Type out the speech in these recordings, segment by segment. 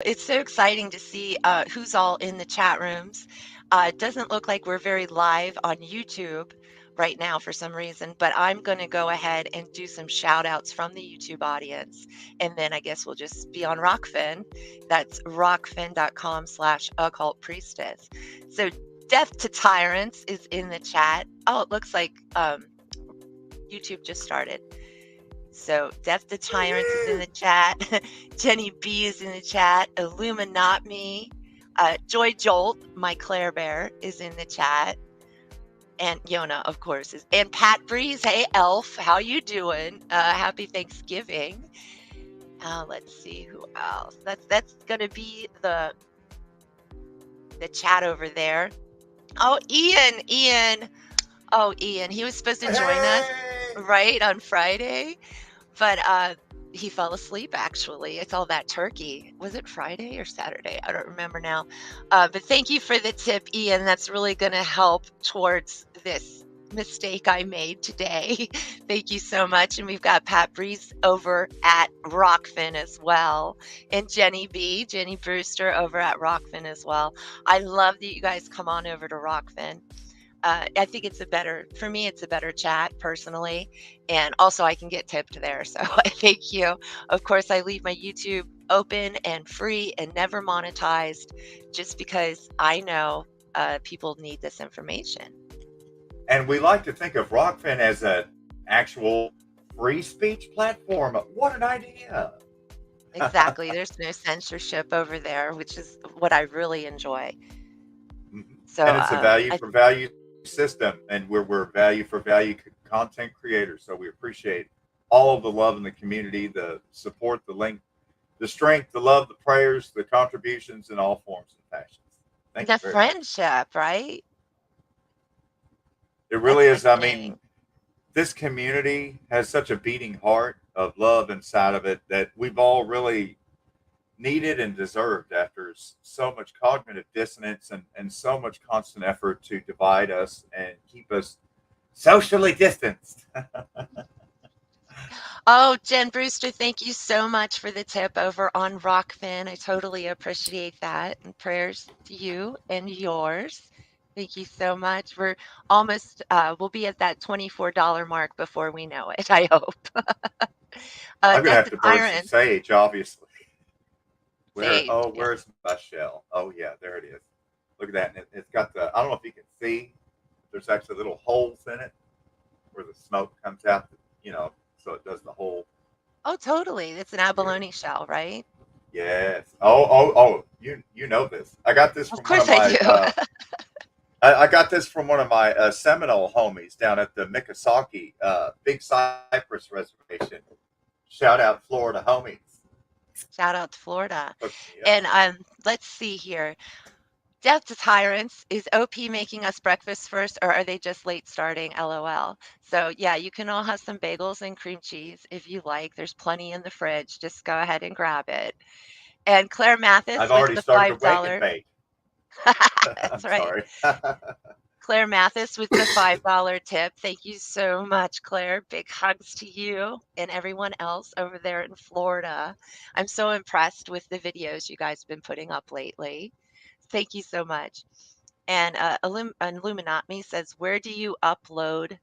It's so exciting to see who's all in the chat rooms. It doesn't look like we're very live on YouTube right now for some reason, but I'm going to go ahead and do some shout outs from the YouTube audience. And then I guess we'll just be on Rockfin. That's rockfin.com/occult priestess. So Death to Tyrants is in the chat. Oh, it looks like YouTube just started. So Death to Tyrants is in the chat. Jenny B is in the chat. Illuminate Me. Joy Jolt, my Claire Bear, is in the chat. And Yona, of course, is. And Pat Breeze, hey Elf, how you doing? Happy Thanksgiving. Let's see who else. That's gonna be the chat over there. Oh, Ian. Oh, Ian, he was supposed to join us right on Friday. But he fell asleep, actually. It's all that turkey. Was it Friday or Saturday? I don't remember now. But thank you for the tip, Ian. That's really going to help towards this mistake I made today. Thank you so much. And we've got Pat Breeze over at Rockfin as well. And Jenny Brewster over at Rockfin as well. I love that you guys come on over to Rockfin. I think it's for me, it's a better chat personally. And also I can get tipped there. So I thank you. Of course, I leave my YouTube open and free and never monetized just because I know people need this information. And we like to think of Rockfin as an actual free speech platform. What an idea. Exactly. There's no censorship over there, which is what I really enjoy. So, and it's a value for value system, and we're value for value content creators. So we appreciate all of the love in the community, the support, the link, the strength, the love, the prayers, the contributions in all forms and fashions. Thank you. The friendship, right? It really is. I mean, this community has such a beating heart of love inside of it that we've all really needed and deserved after so much cognitive dissonance and so much constant effort to divide us and keep us socially distanced. Oh, Jen Brewster, thank you so much for the tip over on Rockfin. I totally appreciate that. And prayers to you and yours. Thank you so much. We're almost, we'll be at that $24 mark before we know it, I hope. I'm going to have to burn some sage, obviously. Where's my shell? Oh, yeah, there it is. Look at that. And it's got I don't know if you can see, there's actually little holes in it where the smoke comes out, so it does the whole. Oh, totally. It's an abalone shell, right? Yes. Oh, you know this. I got this from one of my. Of course I do. I got this from one of my Seminole homies down at the Miccosukee Big Cypress Reservation. Shout out Florida homies. Shout out to Florida. Yeah. And let's see here. Death to Tyrants, is OP making us breakfast first, or are they just late starting? LOL. So yeah, you can all have some bagels and cream cheese if you like. There's plenty in the fridge. Just go ahead and grab it. And Claire Mathis, I've already started to wake and bake. That's right. Claire Mathis with the $5 tip. Thank you so much, Claire. Big hugs to you and everyone else over there in Florida. I'm so impressed with the videos you guys have been putting up lately. Thank you so much. And Illuminate Me says, where do you upload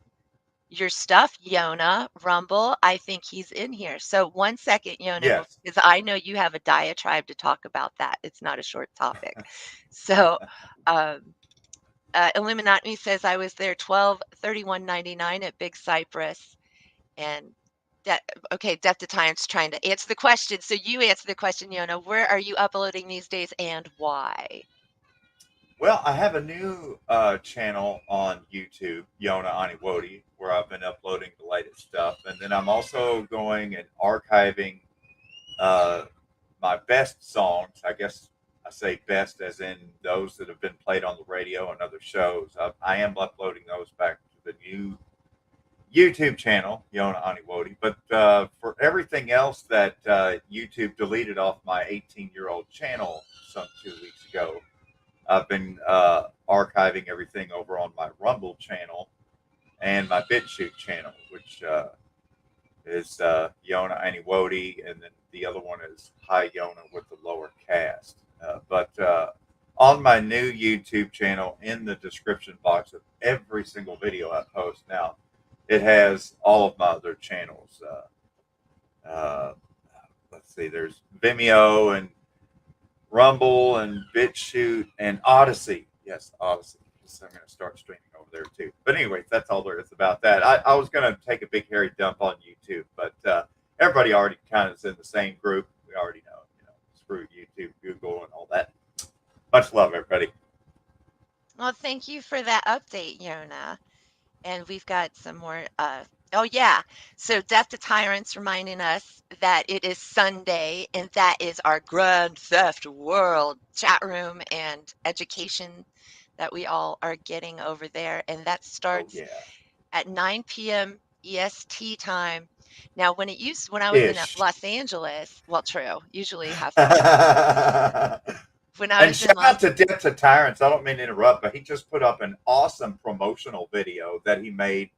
your stuff, Yona? Rumble? I think he's in here. So 1 second, Yona, yes. Because I know you have a diatribe to talk about that. It's not a short topic. So Illuminate Me says, I was there $12.31.99 at Big Cypress. And Death to Tyrants trying to answer the question. So you answer the question, Yona. Where are you uploading these days and why? Well, I have a new channel on YouTube, Yona Aniwodi, where I've been uploading the latest stuff. And then I'm also going and archiving my best songs. I guess I say best as in those that have been played on the radio and other shows. I am uploading those back to the new YouTube channel, Yona Aniwodi. But for everything else that YouTube deleted off my 18-year-old channel some 2 weeks ago, I've been archiving everything over on my Rumble channel and my BitChute channel, which is Yona Aniwodi, and then the other one is High Yona with the lower cast. But on my new YouTube channel, in the description box of every single video I post now, it has all of my other channels. Let's see, there's Vimeo and Rumble and BitChute and Odyssey. Yes, Odyssey. So I'm going to start streaming over there too. But anyways, that's all there is about that. I was going to take a big hairy dump on YouTube, but everybody already kind of is in the same group. We already know, screw YouTube, Google, and all that. Much love, everybody. Well, thank you for that update, Yona. And we've got some more. Oh, yeah. So Death to Tyrants reminding us that it is Sunday, and that is our Grand Theft World chat room and education that we all are getting over there. And that Oh, starts yeah. at 9 p.m. EST time. Now, when I was in Ish. Los Angeles, well, true, usually half the time. When I And was in shout out to Death to Tyrants. I don't mean to interrupt, but he just put up an awesome promotional video that he made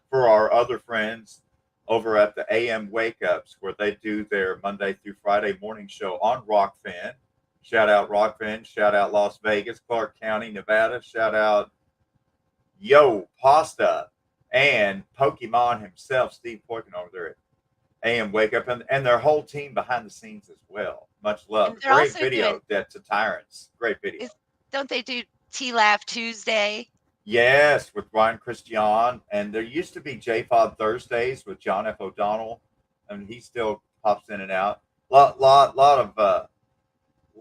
for our other friends over at the AM Wake Ups, where they do their Monday through Friday morning show on Rockfin. Shout out Rockfin. Shout out Las Vegas, Clark County, Nevada. Shout out Yo Pasta and Pokemon himself, Steve Poikin over there at AM Wake Up, and their whole team behind the scenes as well. Much love. Great video, Death to Tyrants. Great video. Don't they do T-Laugh Tuesday? Yes, with Ryan Christian. And there used to be J-Fod Thursdays with John F. O'Donnell. I mean, he still pops in and out. Lot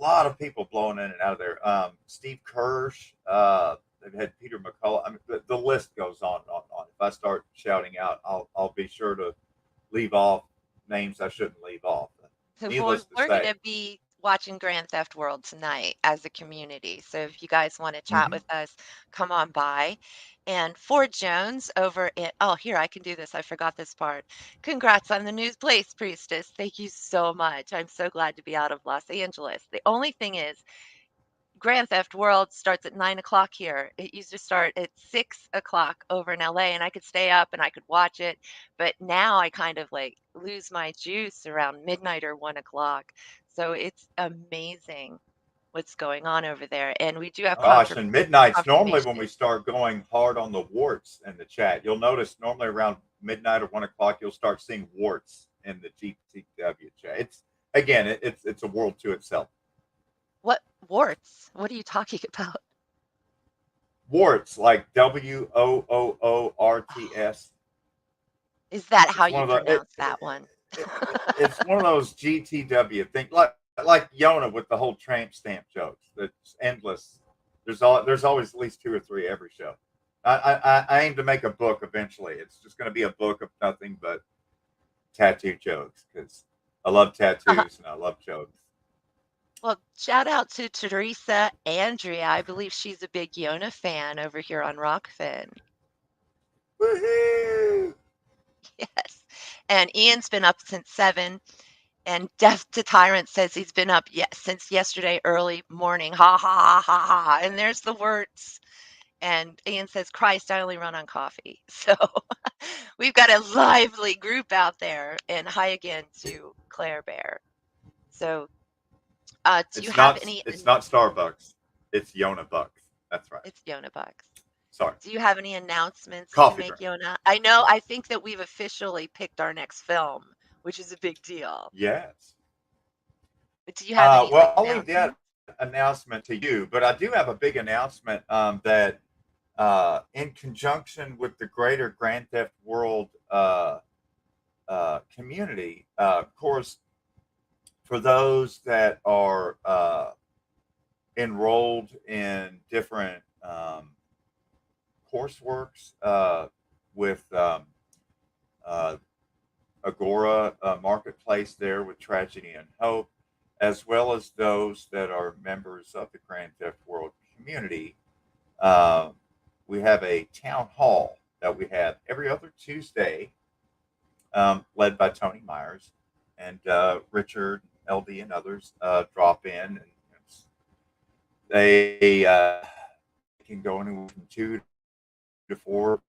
of people blowing in and out of there. Steve Kirsch. They've had Peter McCullough. I mean, the list goes on and on and on. If I start shouting out, I'll be sure to leave off names I shouldn't leave off. So we're going to be watching Grand Theft World tonight as a community. So if you guys want to chat with us, come on by. And Ford Jones over at, here, I can do this. I forgot this part. Congrats on the new place, Priestess. Thank you so much. I'm so glad to be out of Los Angeles. The only thing is, Grand Theft World starts at 9 o'clock here. It used to start at 6 o'clock over in LA, and I could stay up and I could watch it. But now I kind of like lose my juice around midnight or 1 o'clock. So it's amazing what's going on over there. And we do have and midnight's normally when we start going hard on the warts in the chat. You'll notice normally around midnight or 1 o'clock, you'll start seeing warts in the GTW chat. It's a world to itself. What warts? What are you talking about? Warts, like WOOORTS. Is that how you pronounce that one? It's one of those GTW things, like Yona with the whole tramp stamp jokes. That's endless. There's always at least 2 or 3 every show. I aim to make a book eventually. It's just going to be a book of nothing but tattoo jokes, because I love tattoos and I love jokes. Well, shout out to Teresa Andrea. I believe she's a big Yona fan over here on Rockfin. Woohoo! Yes. And Ian's been up since 7. And Death to Tyrant says he's been up since yesterday early morning. Ha, ha, ha, ha, ha. And there's the words. And Ian says, Christ, I only run on coffee. So we've got a lively group out there. And hi again to Claire Bear. So It's not Starbucks. It's Yona Bucks. That's right. It's Yona Bucks. Sorry. Do you have any announcements to make, Yona? I think that we've officially picked our next film, which is a big deal. Yes. But do you have any I'll leave that announcement to you, but I do have a big announcement that in conjunction with the greater Grand Theft World community, of course, for those that are enrolled in different courseworks with Agora Marketplace there with Tragedy and Hope, as well as those that are members of the Grand Theft World community, we have a town hall that we have every other Tuesday, led by Tony Myers, and Richard, LD, and others drop in. And they can go anywhere from 2 to 4,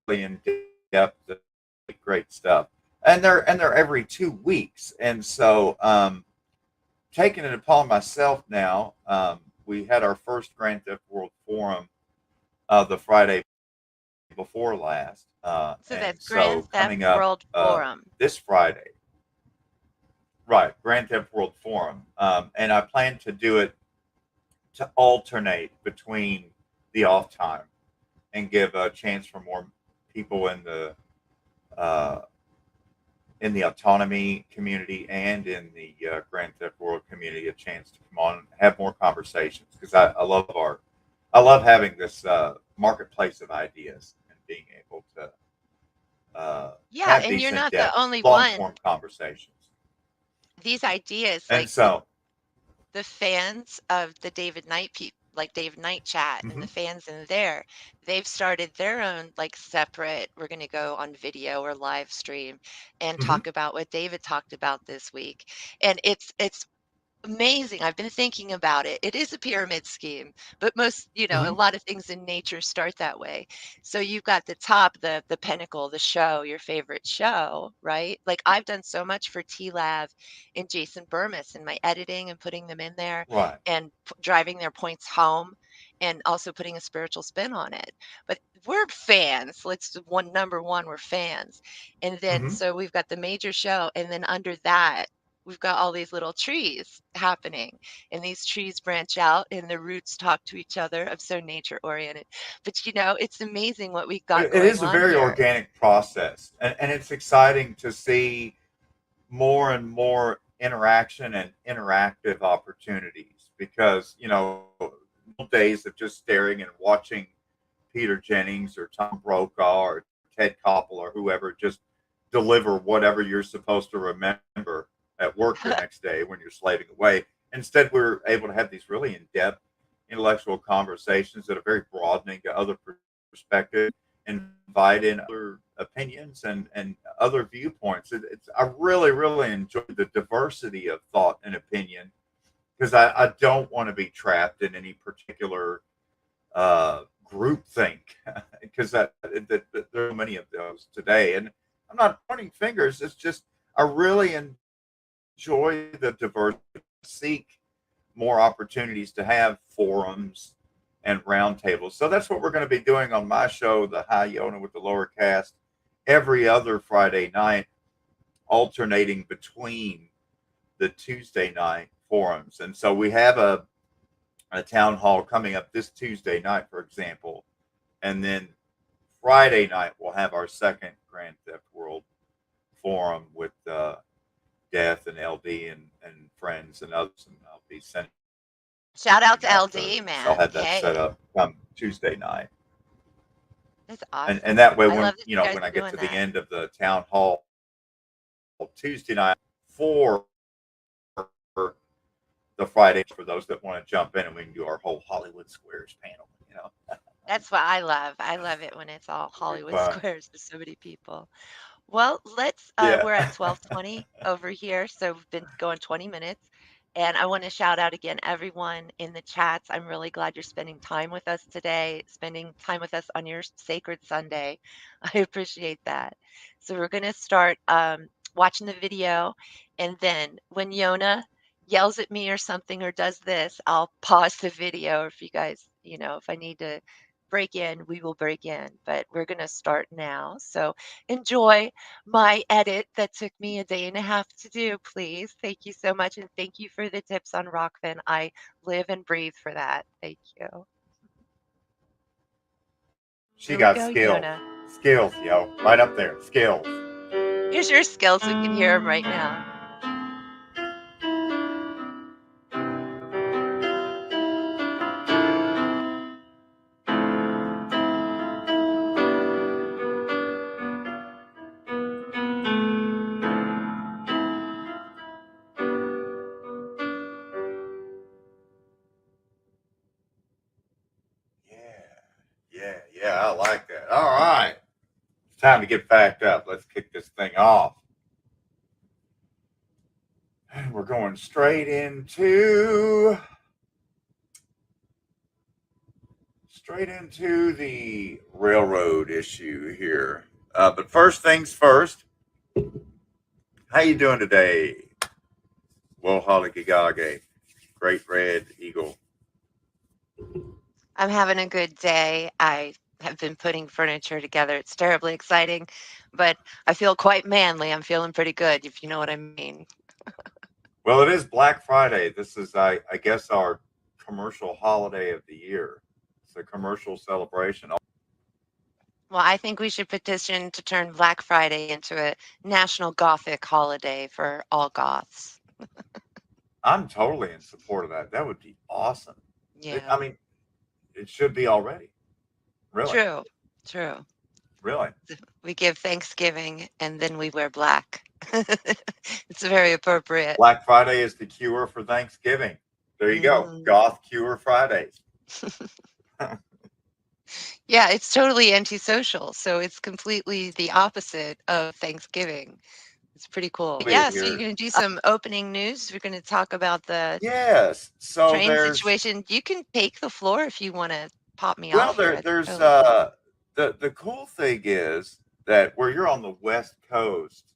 really in depth, great stuff. and they're every 2 weeks. And so taking it upon myself now. We had our first Grand Theft World Forum the Friday before last, So and that's so Grand Theft coming up World Forum. this Friday, right? Grand Theft World Forum, and I plan to do it to alternate between the off time and give a chance for more people uh, in the autonomy community and in the Grand Theft World community a chance to come on and have more conversations, because I love having this marketplace of ideas and being able to Yeah, have and these you're in not the depth, only long one. form conversations. These ideas, And like so, the fans of the David Knight people, like David Knight chat and the mhm, fans in there, they've started their own like separate, we're going to go on video or live stream and mhm, talk about what David talked about this week. And it's amazing. I've been thinking about it. It is a pyramid scheme, but most, a mhm, lot of things in nature start that way. So you've got the top, the pinnacle, the show, your favorite show, right? Like I've done so much for T-Lab and Jason Burmis in my editing and putting them in there right. and driving their points home and also putting a spiritual spin on it. But we're fans. Number one, we're fans. And then Mhm. so we've got the major show, and then under that we've got all these little trees happening, and these trees branch out and the roots talk to each other. I'm so nature oriented, but it's amazing what we've got It going is a on very here. organic process, and it's exciting to see more and more interaction and interactive opportunities, because days of just staring and watching Peter Jennings or Tom Brokaw or Ted Koppel or whoever just deliver whatever you're supposed to remember at work the next day when you're slaving away. Instead, we're able to have these really in-depth intellectual conversations that are very broadening to other perspectives, invite in other opinions and other viewpoints. I really, really enjoy the diversity of thought and opinion, because I don't want to be trapped in any particular group think, because that there are many of those today. And I'm not pointing fingers. It's just I really enjoy the diversity, seek more opportunities to have forums and roundtables. So that's what we're going to be doing on my show, the High Yona with the Lower Cast, every other Friday night, alternating between the Tuesday night forums. And so we have a town hall coming up this Tuesday night, for example, and then Friday night we'll have our second Grand Theft World forum with Death and LD and friends and others, and I'll be sending Shout out to out the. LD, I'll man. have that set Hey, up come Tuesday night, that's and awesome. that way I when love that you guys when I are get doing to the that. end of the town hall Tuesday night for the Friday, for those that want to jump in, and we can do our whole Hollywood Squares panel. That's what I love. I love it when it's all It'll be Hollywood fun. squares with so many people. Well, Yeah. we're at 12:20 over here, so we've been going 20 minutes. And I want to shout out again everyone in the chats. I'm really glad you're spending time with us today, spending time with us on your sacred Sunday. I appreciate that. So we're going to start watching the video, and then when Yona yells at me or something or does this, I'll pause the video. If you guys, if I need to break in, we will break in, but we're going to start now. So enjoy my edit that took me a day and a half to do, please. Thank you so much. And thank you for the tips on Rockfin. I live and breathe for that. Thank you. She Here we got go, skills. Yona. Skills, yo. Right up there. Skills. Here's your skills. We can hear them right now. Yeah. Yeah. I like that. All right. It's time to get backed up. Let's kick this thing off. And we're going straight into the railroad issue here. But first things first, How you doing today? Wohaligigage, great red eagle. I'm having a good day. I have been putting furniture together. It's terribly exciting, but I feel quite manly. I'm feeling pretty good, if you know what I mean. Well, it is Black Friday. This is, I guess, our commercial holiday of the year. It's a commercial celebration. Well, I think we should petition to turn Black Friday into a national Gothic holiday for all Goths. I'm totally in support of that. That would be awesome. Yeah, I mean, it should be already. Really, true, true. really. We give Thanksgiving and then we wear black. It's very appropriate. Black Friday is the cure for Thanksgiving. There you go. Mhm. Goth cure Fridays. Yeah, it's totally antisocial. So it's completely the opposite of Thanksgiving. It's pretty cool. Yeah, so you're Here. going to do some opening news. We're going to talk about the Yes. So train there's situation. You can take the floor if you want to pop me well off here. there's Totally cool. the cool thing is that where you're on the West Coast,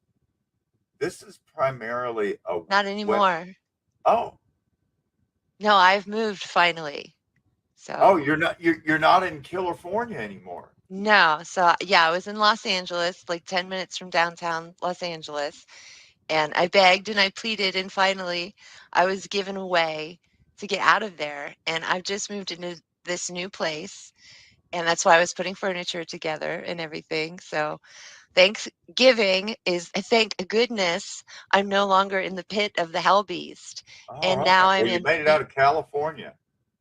this is primarily a Not west. anymore. Oh, No, I've moved finally. oh, So you're not in California anymore. no, so yeah, I was in Los Angeles, like 10 minutes from downtown Los Angeles, and I begged and I pleaded, and finally I was given a way to get out of there. And I've just moved into this new place, and that's why I was putting furniture together and everything. So Thanksgiving is, thank goodness, I'm no longer in the pit of the hell beast, All and right. now Well, you made it out of California.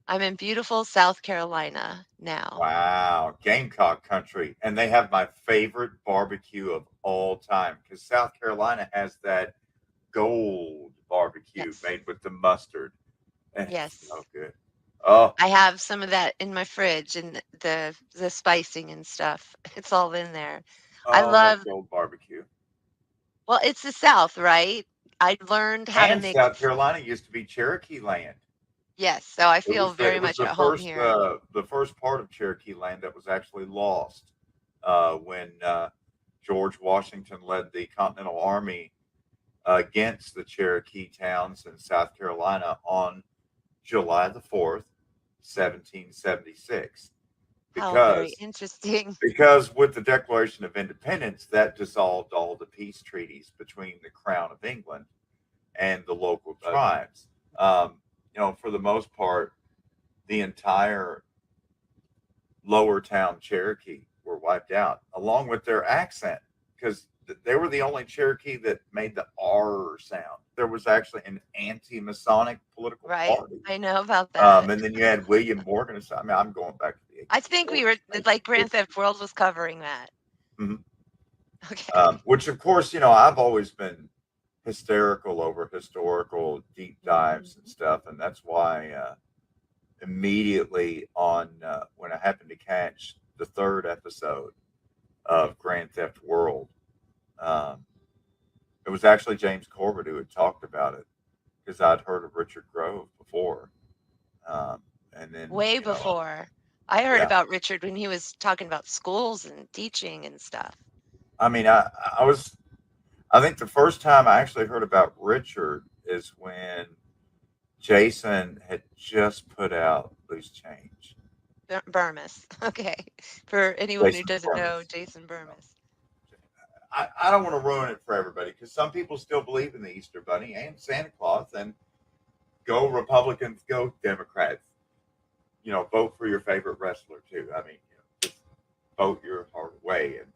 I'm in beautiful South Carolina now. Wow, Gamecock country. And they have my favorite barbecue of all time because South Carolina has that gold barbecue Yes. made with the mustard. And Yes. it's so good. Oh, I have some of that in my fridge and the spicing and stuff. It's all in there. I that love, gold barbecue. well, it's the South, right? I learned how to And make, South Carolina used to be Cherokee land. yes, so I It feel was the, very it was much at home here. the first part of Cherokee land that was actually lost when George Washington led the Continental Army against the Cherokee towns in South Carolina on July the 4th, 1776. How very Because interesting. because with the Declaration of Independence, that dissolved all the peace treaties between the Crown of England and the local tribes. For the most part, the entire lower town Cherokee were wiped out, along with their accent, because they were the only Cherokee that made the R sound. There was actually an anti-Masonic political Right? party. I know about that. And then you had William Morgan. I mean, I'm going back to the I think we were, like, Grand Theft World was covering that. Mhm. Okay. Which, of course, I've always been hysterical over historical deep dives and stuff, and that's why immediately on when I happened to catch the third episode of Grand Theft World, um, it was actually James Corbett who had talked about it because I'd heard of Richard Grove before, and then Way before. I heard yeah. about Richard when he was talking about schools and teaching and stuff. I mean, I think the first time I actually heard about Richard is when Jason had just put out Loose Change. Burmis. Okay. For anyone who Jason doesn't know, Burmis. Jason Burmis. I don't want to ruin it for everybody because some people still believe in the Easter Bunny and Santa Claus, and go Republicans, go Democrats. Vote for your favorite wrestler too. I mean, just vote your heart away. And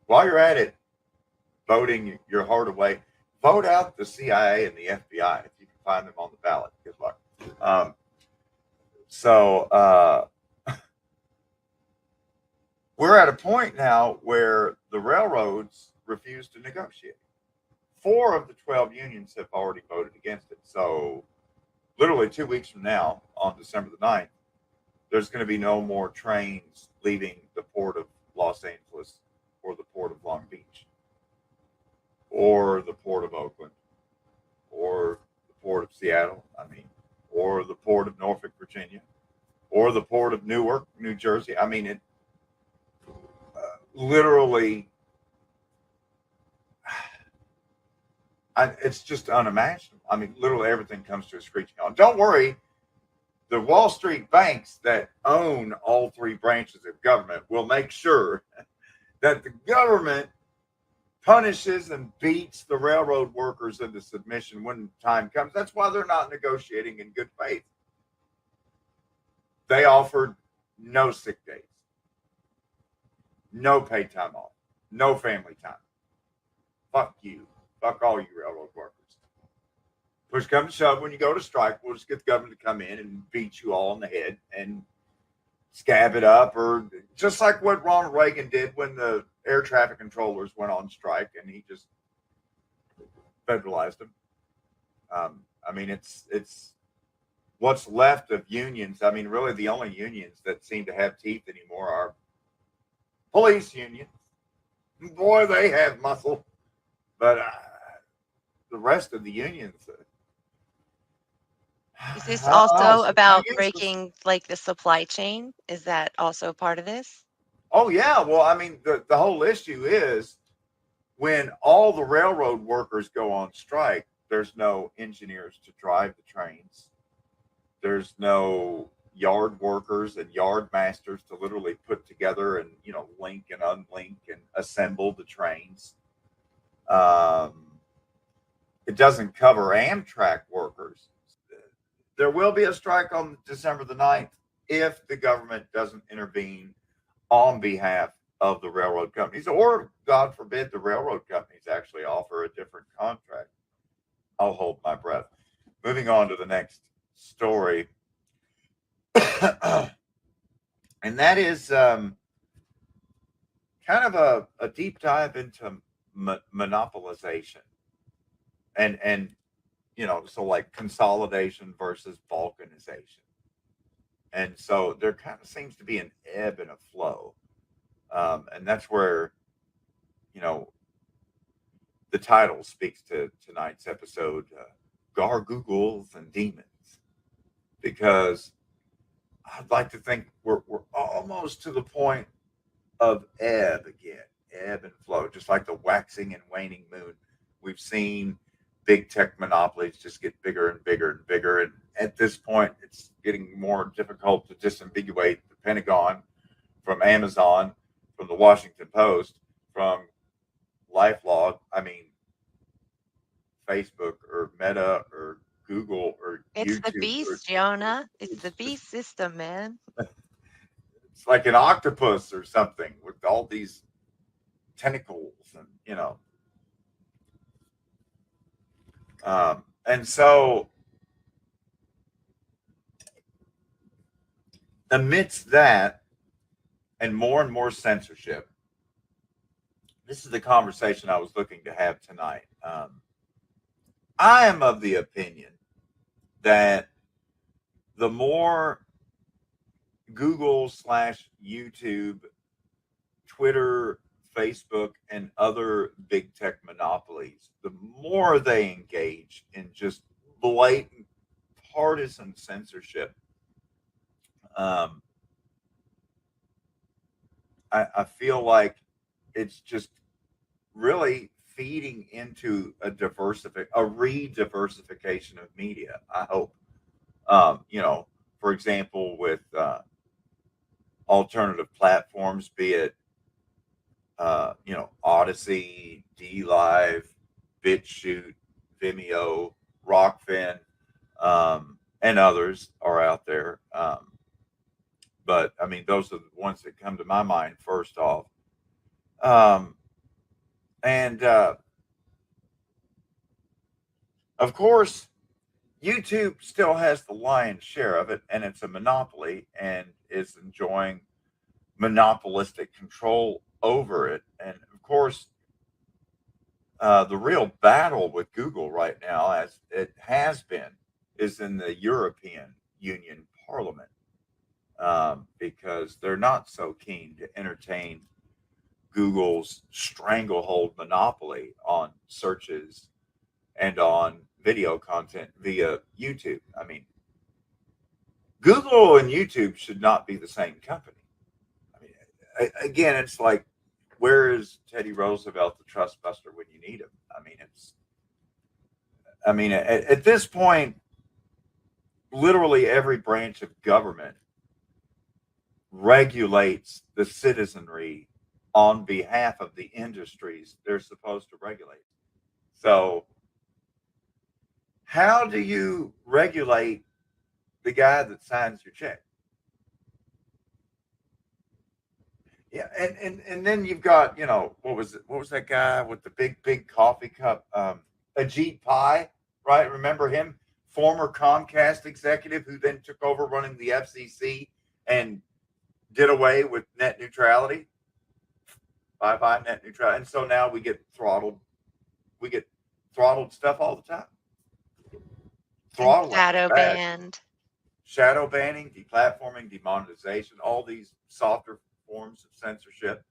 while you're at it, voting your heart away, vote out the CIA and the FBI if you can find them on the ballot. Good luck. So we're at a point now where the railroads refuse to negotiate. 4 of the 12 unions have already voted against it. So literally 2 weeks from now, on December the 9th, there's going to be no more trains leaving the port of Los Angeles or the port of Long Beach or the port of Oakland or the port of Seattle, or the port of Norfolk, Virginia, or the port of Newark, New Jersey. I mean, it literally, It's just unimaginable. I mean, literally everything comes to a screeching halt. Don't worry, the Wall Street banks that own all three branches of government will make sure that the government punishes and beats the railroad workers into submission when time comes. That's why they're not negotiating in good faith. They offered no sick days, no paid time off, no family time. Fuck you. Fuck all you railroad workers. Push comes to shove, when you go to strike, we'll just get the government to come in and beat you all in the head and scab it up, or just like what Ronald Reagan did when the air traffic controllers went on strike, and he just federalized them. I mean, it's what's left of unions. I mean, really, the only unions that seem to have teeth anymore are police unions. Boy, they have muscle, but the rest of the unions. Is this also about I guess breaking like the supply chain? Is that also part of this? Oh yeah, well, I mean, the whole issue is when all the railroad workers go on strike, there's no engineers to drive the trains. There's no yard workers and yard masters to literally put together and, you know, link and unlink and assemble the trains. It doesn't cover Amtrak workers. There will be a strike on December the 9th if the government doesn't intervene on behalf of the railroad companies, or God forbid, the railroad companies actually offer a different contract. I'll hold my breath. Moving on to the next story. And that is kind of a deep dive into monopolization and you know, so like consolidation versus balkanization. And so there kind of seems to be an ebb and a flow. And that's where, you know, the title speaks to tonight's episode, Gar-Googles and Demons, because I'd like to think we're almost to the point of ebb again, ebb and flow, just like the waxing and waning moon. We've seen big tech monopolies just get bigger and bigger and bigger. And at this point, it's getting more difficult to disambiguate the Pentagon from Amazon, from the Washington Post, from LifeLog, I mean, Facebook or Meta or Google or It's YouTube. the beast, Yona. It's the beast system, man. It's like an octopus or something with all these tentacles and, you know. And so amidst that and more censorship, this is the conversation I was looking to have tonight. I am of the opinion that the more Google / YouTube, Twitter, Facebook, and other big tech monopolies, the more they engage in just blatant partisan censorship, I feel like it's just really feeding into a re-diversification of media. I hope, you know, for example, with alternative platforms, be it you know, Odyssey, DLive, BitChute, Vimeo, Rockfin, and others are out there. But I mean, those are the ones that come to my mind first off. And of course, YouTube still has the lion's share of it, and it's a monopoly and is enjoying monopolistic control over it. And of course, the real battle with Google right now, as it has been, is in the European Union Parliament, because they're not so keen to entertain Google's stranglehold monopoly on searches and on video content via YouTube. I mean, Google and YouTube should not be the same company. I mean, again, it's like, where is Teddy Roosevelt, the trust buster, when you need him? I mean, I mean, at this point, literally every branch of government regulates the citizenry on behalf of the industries they're supposed to regulate. So, how do you regulate the guy that signs your check? Yeah, and then you've got, what was it? What was that guy with the big coffee cup? Ajit Pai, right? Remember him? Former Comcast executive who then took over running the FCC and did away with net neutrality. Bye bye net neutrality. And so now we get throttled. We get throttled stuff all the time. And Throttling is shadow bad. banned. Shadow banning, deplatforming, demonetization, all these softer forms of censorship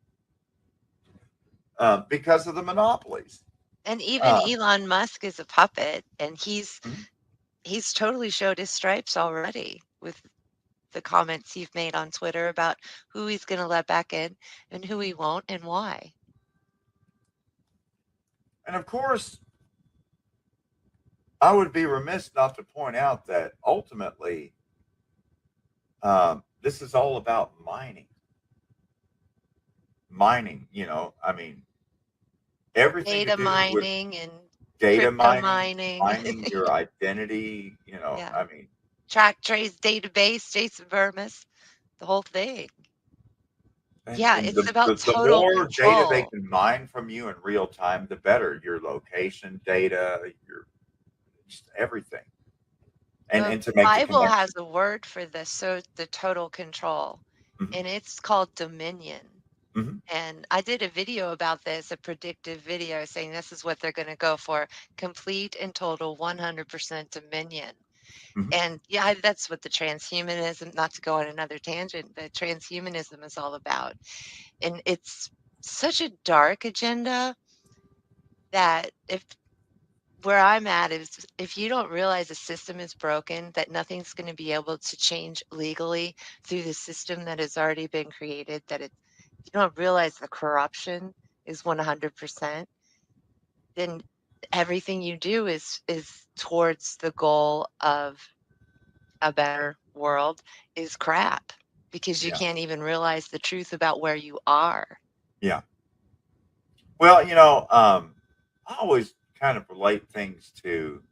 because of the monopolies. And even Elon Musk is a puppet, and he's totally showed his stripes already with the comments he's made on Twitter about who he's going to let back in and who he won't and why. And of course, I would be remiss not to point out that ultimately, this is all about mining. Mining, I mean, everything Data to do with mining and data crypto mining your identity, Yeah. I mean, Track, trace, database, Jason Vermis, the whole thing. Yeah, and it's about the total more data they control. can mine from you in real time, the better. Your location data, your just everything. The And to make the Bible connection. has a word for this, so the total control, Mhm. and it's called dominion. Mhm. And I did a video about this, a predictive video saying this is what they're going to go for, complete and total 100% dominion. Mhm. And yeah, that's what the transhumanism, not to go on another tangent, but transhumanism is all about. And it's such a dark agenda that where I'm at is if you don't realize the system is broken, that nothing's going to be able to change legally through the system that has already been created, that if you don't realize the corruption is 100%, then everything you do is towards the goal of a better world is crap because you Yeah. can't even realize the truth about where you are. Yeah. Well, I always kind of relate things to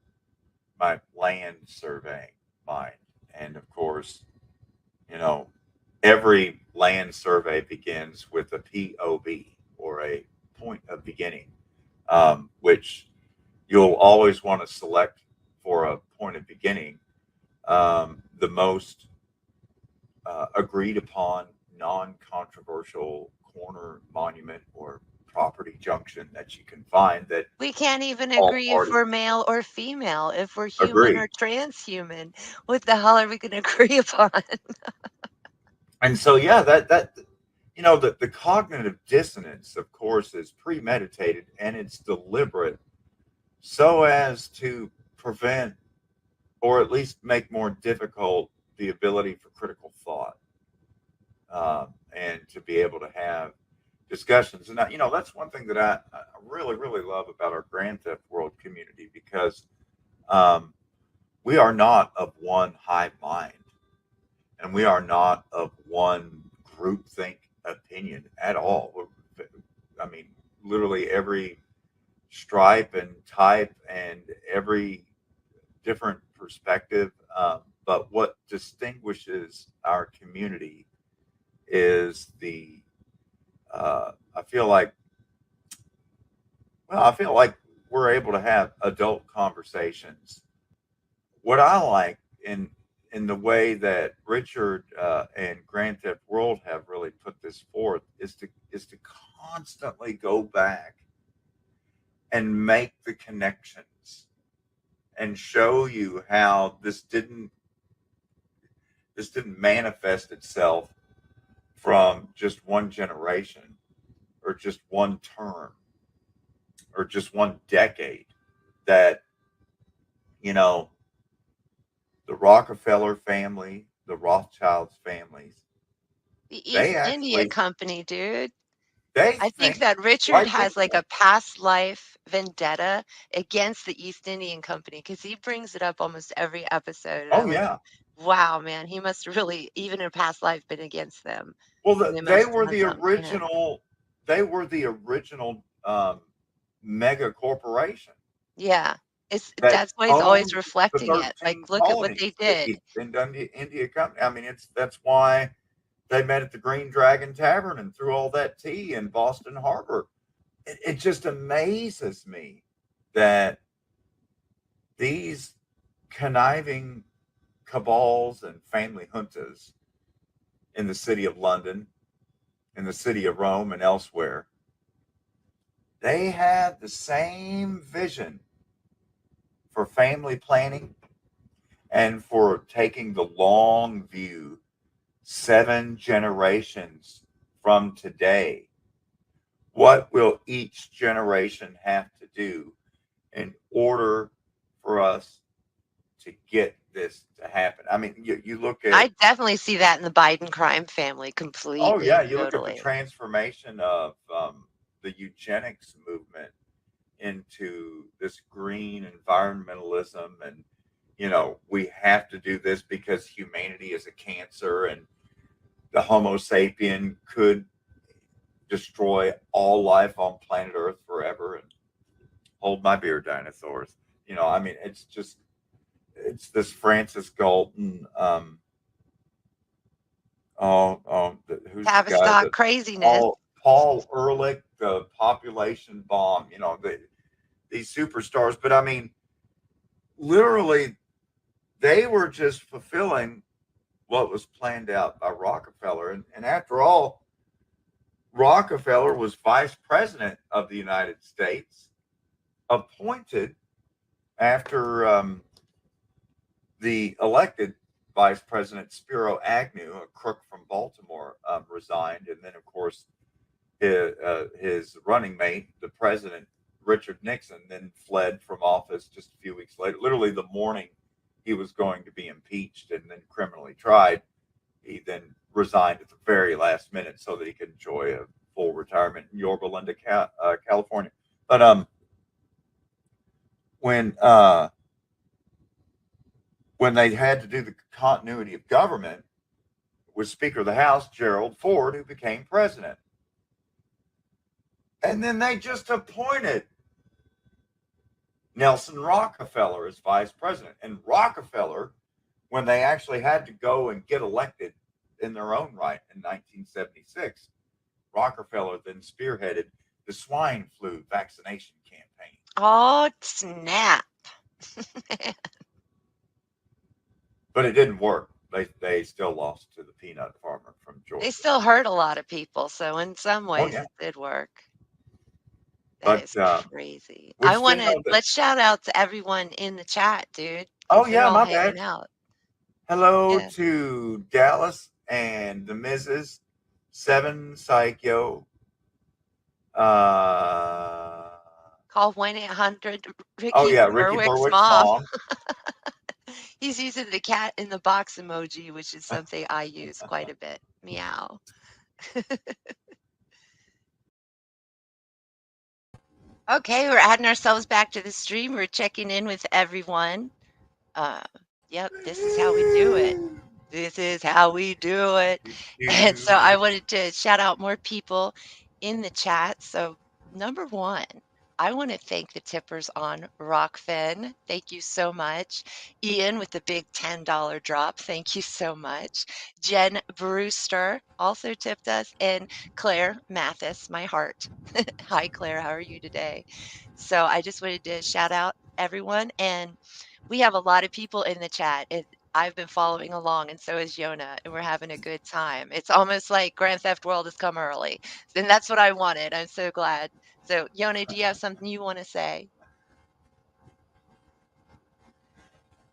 my land surveying mind. And of course, you know, every land survey begins with a POB or a point of beginning, which you'll always want to select for a point of beginning the most agreed upon, non controversial corner, monument, or property junction that you can find that We can't even all agree if parties we're male or female, if we're human agree. or transhuman. What the hell are we going to agree upon? And so, yeah, the cognitive dissonance, of course, is premeditated and it's deliberate so as to prevent or at least make more difficult the ability for critical thought and to be able to have discussions. And that's one thing that I really, really love about our Grand Theft World community because um, we are not of one hive mind and we are not of one groupthink opinion at all. I mean, literally every stripe and type and every different perspective. But what distinguishes our community is I feel like, I feel like we're able to have adult conversations. What I like in the way that Richard and Grand Theft World have really put this forth is to constantly go back and make the connections and show you how this didn't manifest itself from just one generation or just one term or just one decade. That you know the Rockefeller family, the Rothschilds families, The they East India actually Company, dude. They I think think that Richard like we has like do. a past life vendetta against the East Indian Company because he brings it up almost every episode. And Oh I'm like, yeah. wow, man, he must really, even in a past life, been against them. Well, And they they must were have the them, you know? original. They were the original mega corporation Yeah. that That's why he's always owned the reflecting it. Like, 13 look at what they colonies, the did. East India Company. I mean, that's why they met at the Green Dragon Tavern and threw all that tea in Boston Harbor. It just amazes me that these conniving cabals and family juntas in the city of London, in the city of Rome, and elsewhere, they had the same vision for family planning and for taking the long view 7 generations from today. What will each generation have to do in order for us to get this to happen? I mean, you look at, I definitely see that in the Biden crime family oh, completely yeah, and you look at the totally. transformation of the eugenics movement into this green environmentalism, and we have to do this because humanity is a cancer and the homo sapien could destroy all life on planet earth forever. And hold my beer, dinosaurs. I mean, it's this Francis Galton, who's the guy Tavistock that craziness. Paul Ehrlich, the population bomb, these superstars. But I mean, literally, they were just fulfilling what was planned out by Rockefeller. And after all, Rockefeller was vice president of the United States, appointed after the elected vice president Spiro Agnew, a crook from Baltimore, resigned. And then, of course, his running mate, the president, Richard Nixon, then fled from office just a few weeks later. Literally the morning he was going to be impeached and then criminally tried, he then resigned at the very last minute so that he could enjoy a full retirement in Yorba Linda, California. But when they had to do the continuity of government, was Speaker of the House Gerald Ford, who became president. And then they just appointed Nelson Rockefeller as vice president. And Rockefeller, when they actually had to go and get elected in their own right in 1976, Rockefeller then spearheaded the swine flu vaccination campaign. Oh, snap. But it didn't work. They still lost to the peanut farmer from Georgia. They still hurt a lot of people. So in some Oh ways yeah. it did work. That But is crazy. I which want to, that, let's shout out to everyone in the chat, dude, oh because they're yeah, all my bad. hanging out. Hello Yeah. to Dallas and the Mrs. Seven Psycho. Call 1-800 Oh Ricky yeah, Ricky Berwick's Berwick's mom. mom. He's using the cat in the box emoji, which is something I use quite a bit. Meow. Okay, we're adding ourselves back to the stream. We're checking in with everyone. Yep, this is how we do it. This is how we do it. And so I wanted to shout out more people in the chat. So, number one, I want to thank the tippers on Rockfin. Thank you so much. Ian with the big $10 drop. Thank you so much. Jen Brewster also tipped us. And Claire Mathis, my heart. Hi, Claire. How are you today? So I just wanted to shout out everyone. And we have a lot of people in the chat. I've been following along, and so is Yona, and we're having a good time. It's almost like Grand Theft World has come early, and that's what I wanted. I'm so glad. So, Yona, do you have something you want to say?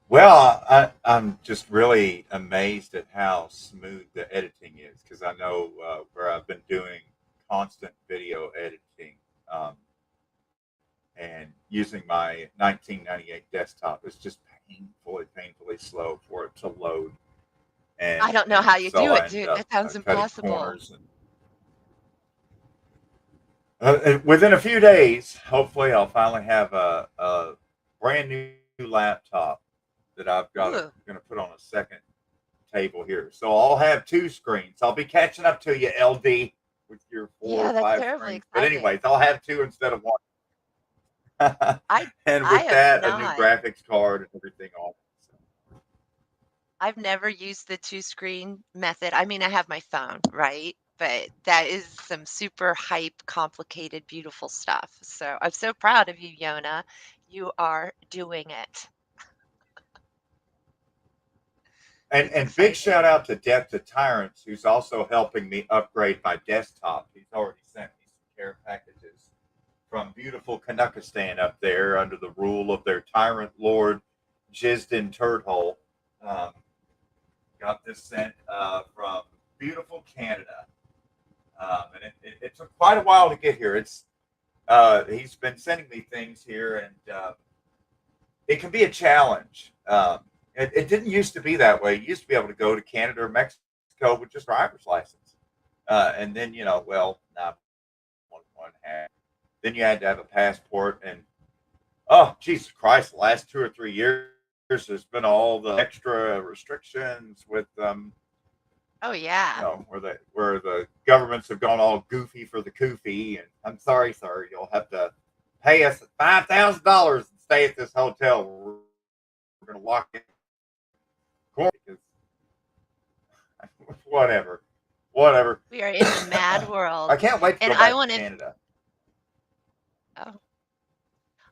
Well, I'm just really amazed at how smooth the editing is, because I know where I've been doing constant video editing and using my 1998 desktop. It's just painfully slow for it to load. I don't know And how you so do I it, ended dude. up That sounds cutting impossible. corners. And Within a few days, hopefully, I'll finally have a brand new laptop that I've got Ooh, going to put on a second table here. So I'll have two screens. I'll be catching up to you, LD, with your four yeah, or that's five terribly screens. But exciting. anyways, I'll have two instead of one. I And I with have that, a new not. graphics card and everything on. So, I've never used the two screen method. I mean, I have my phone, right? But that is some super hype, complicated, beautiful stuff. So I'm so proud of you, Yona. You are doing it. and It's and big exciting. shout out to Death to Tyrants, who's also helping me upgrade my desktop. He's already sent me some care packages from beautiful Kanukistan up there under the rule of their tyrant lord, Jizdin Turdhole. Um, got this sent from beautiful Canada. And it took quite a while to get here. He's been sending me things here, and it can be a challenge. It didn't used to be that way. You used to be able to go to Canada or Mexico with just driver's license, and then well, not one had. Then you had to have a passport, and oh, Jesus Christ, the last 2 or 3 years, there's been all the extra restrictions with Oh, yeah. where the governments have gone all goofy for the koofy, and I'm sorry, sir, you'll have to pay us $5,000 and stay at this hotel. We're going to lock it because whatever. We are in the mad I world. can't wait to And go I back to want to Canada. oh,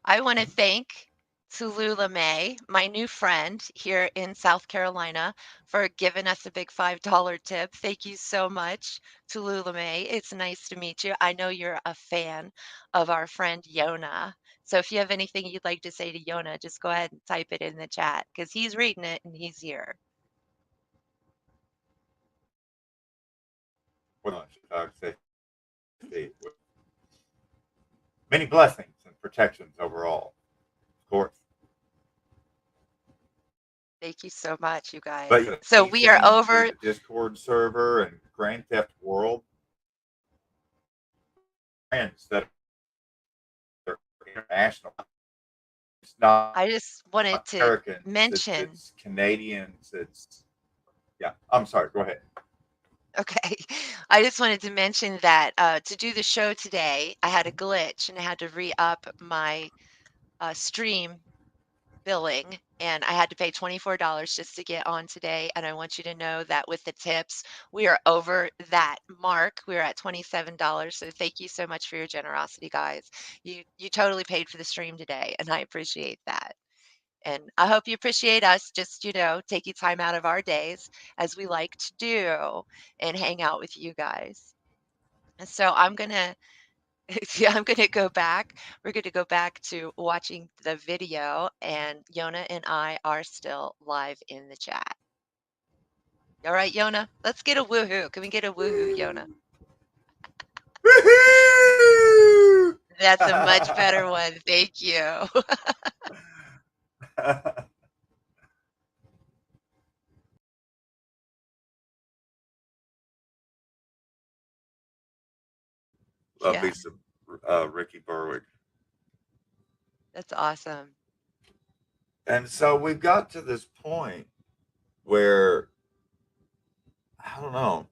I want to thank Tallulah May, my new friend here in South Carolina, for giving us a big $5 tip. Thank you so much, Tallulah May. It's nice to meet you. I know you're a fan of our friend Yona. So if you have anything you'd like to say to Yona, just go ahead and type it in the chat because he's reading it and he's here. Safety, many blessings and protections overall, of course. Thank you so much, you But guys. So he's we are into over. the Discord server and Grand Theft World. Friends that are international. It's not I just wanted to Americans. mention. It's Canadians. It's yeah. I'm sorry. Go ahead. Okay. I just wanted to mention that to do the show today, I had a glitch and I had to re-up my stream billing and I had to pay $24 just to get on today. And I want you to know that with the tips, we are over that mark. We're at $27. So thank you so much for your generosity, guys. You totally paid for the stream today, and I appreciate that. And I hope you appreciate us just, taking time out of our days as we like to do and hang out with you guys. And so I'm going to yeah, I'm going to go back. We're going to go back to watching the video and Yona and I are still live in the chat. All right, Yona, let's get a woohoo. Can we get a woohoo, Yona? Woohoo! That's a much better one. Thank you. Love Yeah, me some Ricky Berwick. that's awesome. And so we've got to this point where I don't know.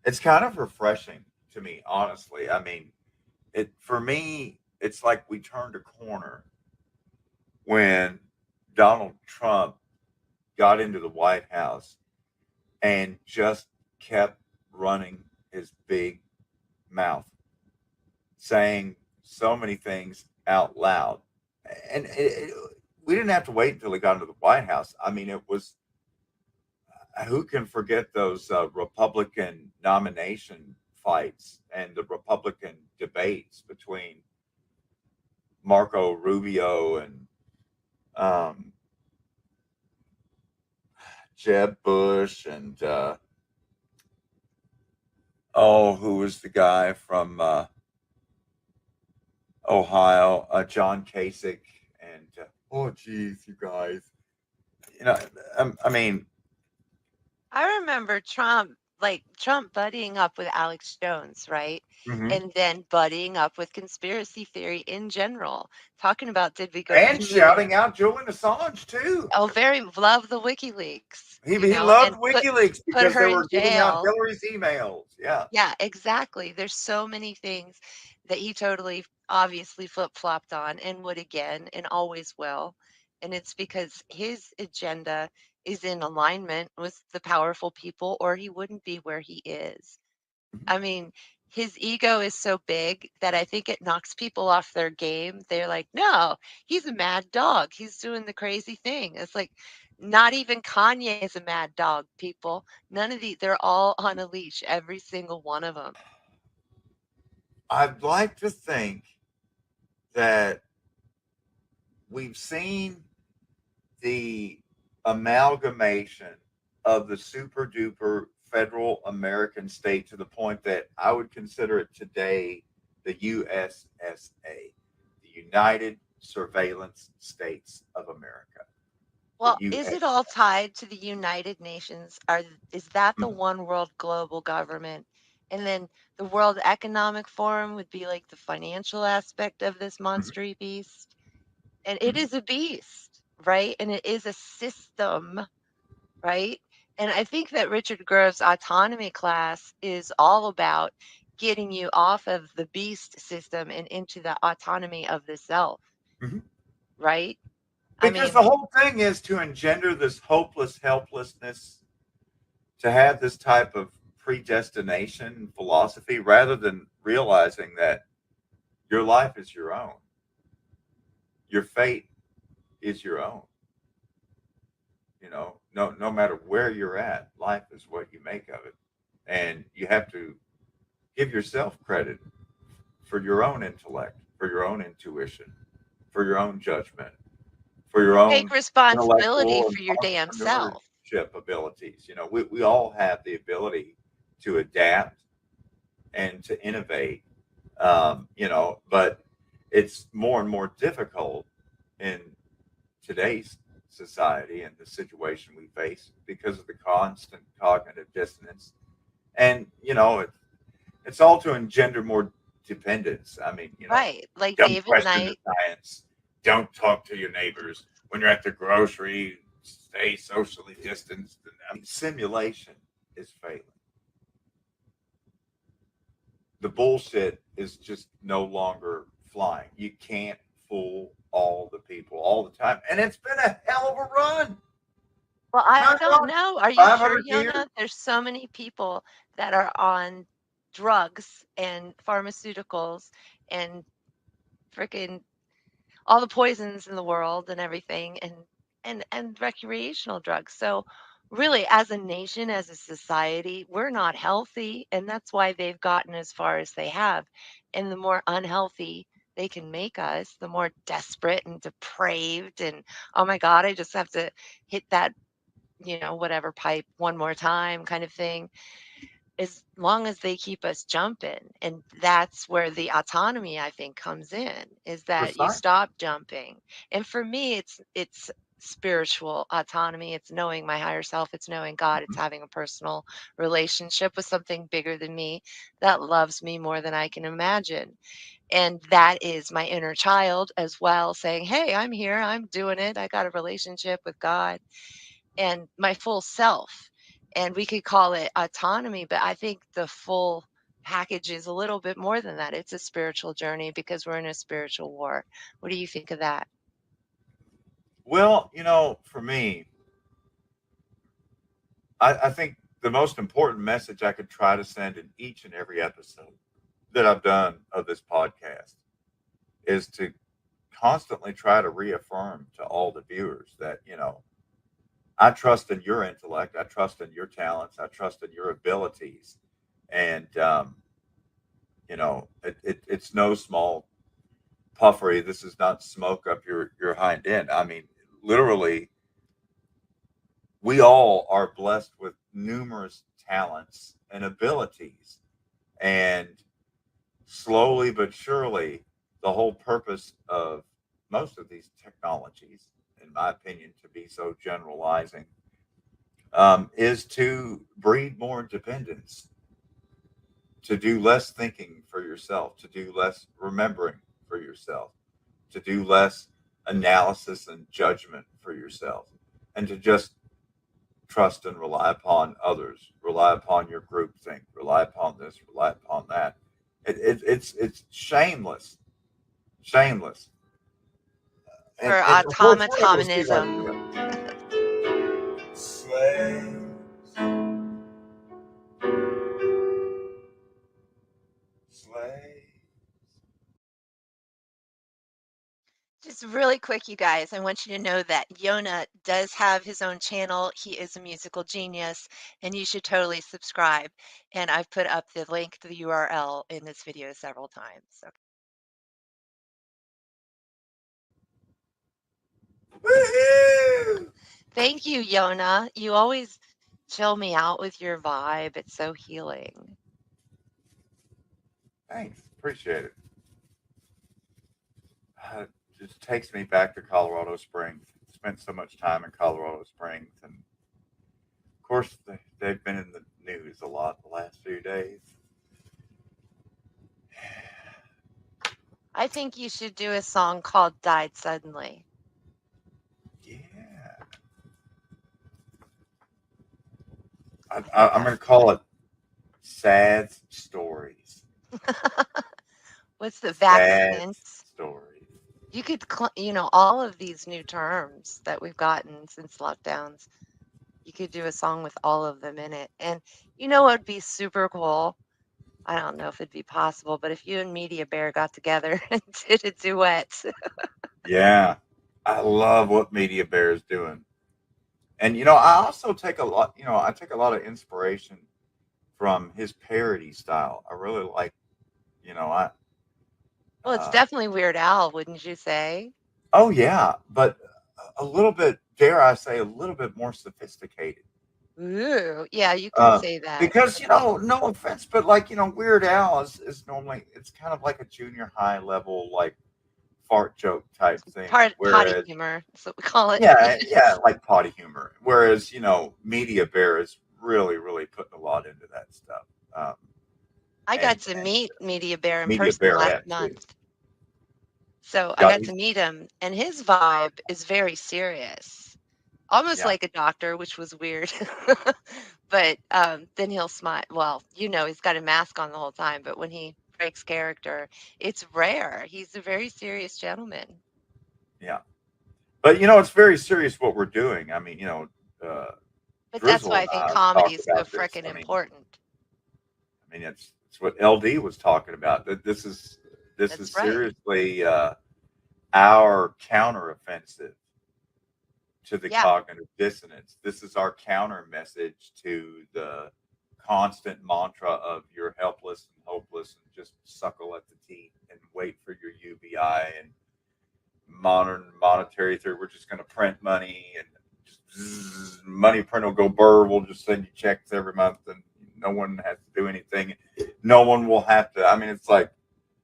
It's kind of refreshing to me, honestly. I mean, it for me, it's like we turned a corner when Donald Trump got into the White House and just kept running his big mouth, saying so many things out loud. And we didn't have to wait until he got into the White House. I mean, it was who can forget those Republican nomination fights and the Republican debates between Marco Rubio and um, Jeb Bush and who was the guy from Ohio, John Kasich, and geez, you guys, you know, I mean, I remember Trump like Trump buddying up with Alex Jones, right? Hmm. And then buddying up with conspiracy theory in general, talking about did we go to And the moon? shouting out Julian Assange too. Oh, very love the WikiLeaks, He loved and WikiLeaks put because her they in were giving out jail. Hillary's emails. Yeah. Yeah, exactly. There's so many things that he totally obviously flip-flopped on and would again and always will. And it's because his agenda is in alignment with the powerful people, or he wouldn't be where he is. I mean, his ego is so big that I think it knocks people off their game. They're like, no, he's a mad dog. He's doing the crazy thing. It's like, not even Kanye is a mad dog, people. None of they're all on a leash, every single one of them. I'd like to think that we've seen the amalgamation of the super duper federal American state to the point that I would consider it today the USSA, the United Surveillance States of America. The Well, is it all USSA. tied to the United Nations? Is that the one world global government? And then the World Economic Forum would be like the financial aspect of this Mhm, monstery beast. And it mhm, is a beast, right? And it is a system, right? And I think that Richard Grove's autonomy class is all about getting you off of the beast system and into the autonomy of the self, mhm. right? I Because the mean, whole thing is to engender this hopeless helplessness, to have this type of predestination philosophy rather than realizing that your life is your own, your fate is your own. No matter where you're at, life is what you make of it, and you have to give yourself credit for your own intellect, for your own intuition, for your own judgment, for your take own responsibility intellectual and for your damn self. entrepreneurship abilities. We all have the ability to adapt and to innovate, but it's more and more difficult in today's society and the situation we face because of the constant cognitive dissonance. And, it's all to engender more dependence. I mean, Right. Like don't David question the Knight. science. Don't talk to your neighbors. When you're at the grocery, stay socially distanced. I mean, simulation is failing. The bullshit is just no longer flying. You can't fool all the people all the time. And it's been a hell of a run. Well, I My don't God, know. Are you sure, 500 years. Yona? There's so many people that are on drugs and pharmaceuticals and freaking all the poisons in the world and everything and recreational drugs. So really as a nation, as a society, we're not healthy, and that's why they've gotten as far as they have. And the more unhealthy they can make us, the more desperate and depraved and oh my god, I just have to hit that, whatever pipe one more time kind of thing, as long as they keep us jumping. And that's where the autonomy, I think, comes in, is that you Precisely. stop jumping. And for me, it's spiritual autonomy. It's knowing my higher self. It's knowing God. It's Mhm. having a personal relationship with something bigger than me that loves me more than I can imagine. And that is my inner child as well, saying, hey, I'm here. I'm doing it. I got a relationship with God and my full self. And we could call it autonomy, but I think the full package is a little bit more than that. It's a spiritual journey because we're in a spiritual war. What do you think of that? Well, for me, I think the most important message I could try to send in each and every episode that I've done of this podcast is to constantly try to reaffirm to all the viewers that, I trust in your intellect, I trust in your talents, I trust in your abilities. And, it's no small puffery. This is not smoke up your hind end. I mean, literally, we all are blessed with numerous talents and abilities. And slowly but surely, the whole purpose of most of these technologies, in my opinion, to be so generalizing, is to breed more independence, to do less thinking for yourself, to do less remembering for yourself, to do less analysis and judgment for yourself, and to just trust and rely upon others, rely upon your group think, rely upon this, rely upon that. It's shameless, shameless, For and of course we're able to see like automatonism. slaves, slaves. Just really quick, you guys, I want you to know that Yona does have his own channel. He is a musical genius, and you should totally subscribe. And I've put up the link to the URL in this video several times. So Woohoo! thank you, Yona. You always chill me out with your vibe. It's so healing. Thanks, appreciate it. It just takes me back to Colorado Springs. Spent so much time in Colorado Springs, and of course they've been in the news a lot the last few days. I think you should do a song called Died Suddenly. Yeah, I'm going to call it Sad Stories. What's the Sad vaccines? Stories. You could, all of these new terms that we've gotten since lockdowns, you could do a song with all of them in it. And you know what would be super cool? I don't know if it'd be possible, but if you and Media Bear got together and did a duet. Yeah, I love what Media Bear is doing. And I also take a lot, I take a lot of inspiration from his parody style. I really like, I Well, it's uh, definitely Weird Al, wouldn't you say? oh yeah, but a little bit, dare I say, a little bit more sophisticated. Ooh, yeah, you could say that. Because no offense, but like Weird Al is normally it's kind of like a junior high level like fart joke type thing, Potty whereas humor, that's what we call it. yeah, like potty humor. Whereas Media Bear is really putting a lot into that stuff. Um, I got and to meet Media Bear in Media person Bear last had too. month. So I Got got to meet him, and his vibe is very serious, almost yeah, like a doctor, which was weird. But then he'll smile. Well, he's got a mask on the whole time, but when he breaks character, it's rare. He's a very serious gentleman. yeah. But it's very serious what we're doing. I mean, But that's Drizzle why I and think I have comedy talked is so about this. frickin' important. I mean, it's what LD was talking about. That this is That's right. seriously our counteroffensive to the Yeah, cognitive dissonance. This is our counter message to the constant mantra of you're helpless and hopeless and just suckle at the teat and wait for your UBI and modern monetary theory. We're just going to print money and just money print will go burr. We'll just send you checks every month and no one has to do anything. No one will have to. I mean, it's like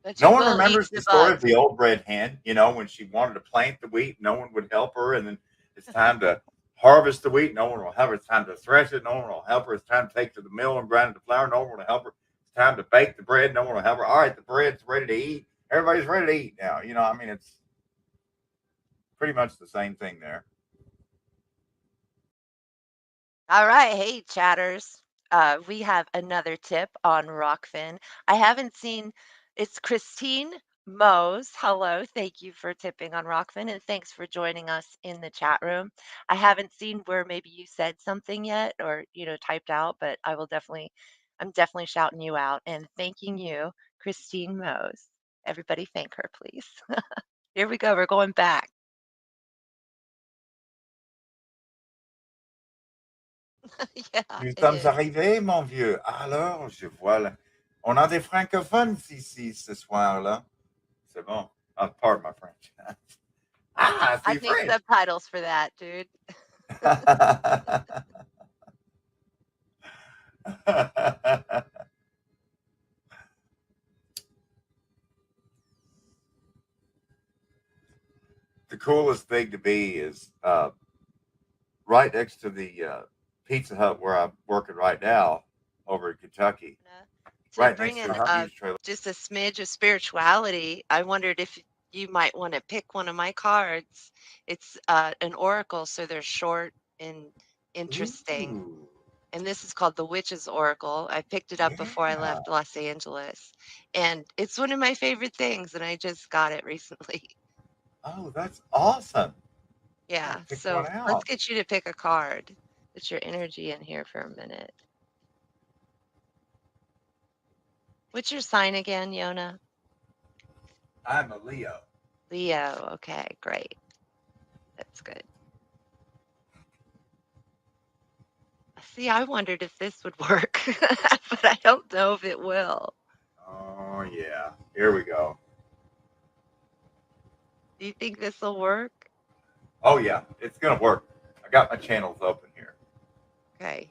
but no you one will eat remembers the the story of bugs. the old red hen, when she wanted to plant the wheat, no one would help her. And then it's time to harvest the wheat, no one will help her. It's time to thresh it, no one will help her. It's time to take it to the mill and grind it to flour, no one will help her. It's time to bake the bread, no one will help her. All right, the bread's ready to eat. Everybody's ready to eat now. I mean, it's pretty much the same thing there. All right, hey chatters. We have another tip on Rockfin. I haven't seen it's Christine Mose. Hello, thank you for tipping on Rockfin and thanks for joining us in the chat room. I haven't seen where maybe you said something yet or typed out, but I'm definitely shouting you out and thanking you, Christine Mose. Everybody thank her, please. Here we go, we're going back. Yeah, Nous it sommes is. arrivés, mon vieux. Alors, je vois là. On a des francophones ici ce soir-là. C'est bon. Oh, pardon my French. Ah, I c'est need French. subtitles for that, dude. The coolest thing to be is right next to the Pizza Hut where I'm working right now over in Kentucky, To right bring next to in the Huggies trailer. just a smidge of spirituality, I wondered if you might want to pick one of my cards. It's an oracle, so they're short and interesting. Ooh, And this is called the Witch's Oracle. I picked it up before I yeah. left Los Angeles. And it's one of my favorite things, and I just got it recently. Oh, that's awesome. I Yeah, gotta pick one so let's out. get you to pick a card. Put your energy in here for a minute. What's your sign again, Yona? I'm a Leo. Leo. Okay, great. That's good. See, I wondered if this would work, but I don't know if it will. Oh yeah. Here we go. Do you think this will work? Oh yeah, it's gonna work. I got my channels open here. Okay.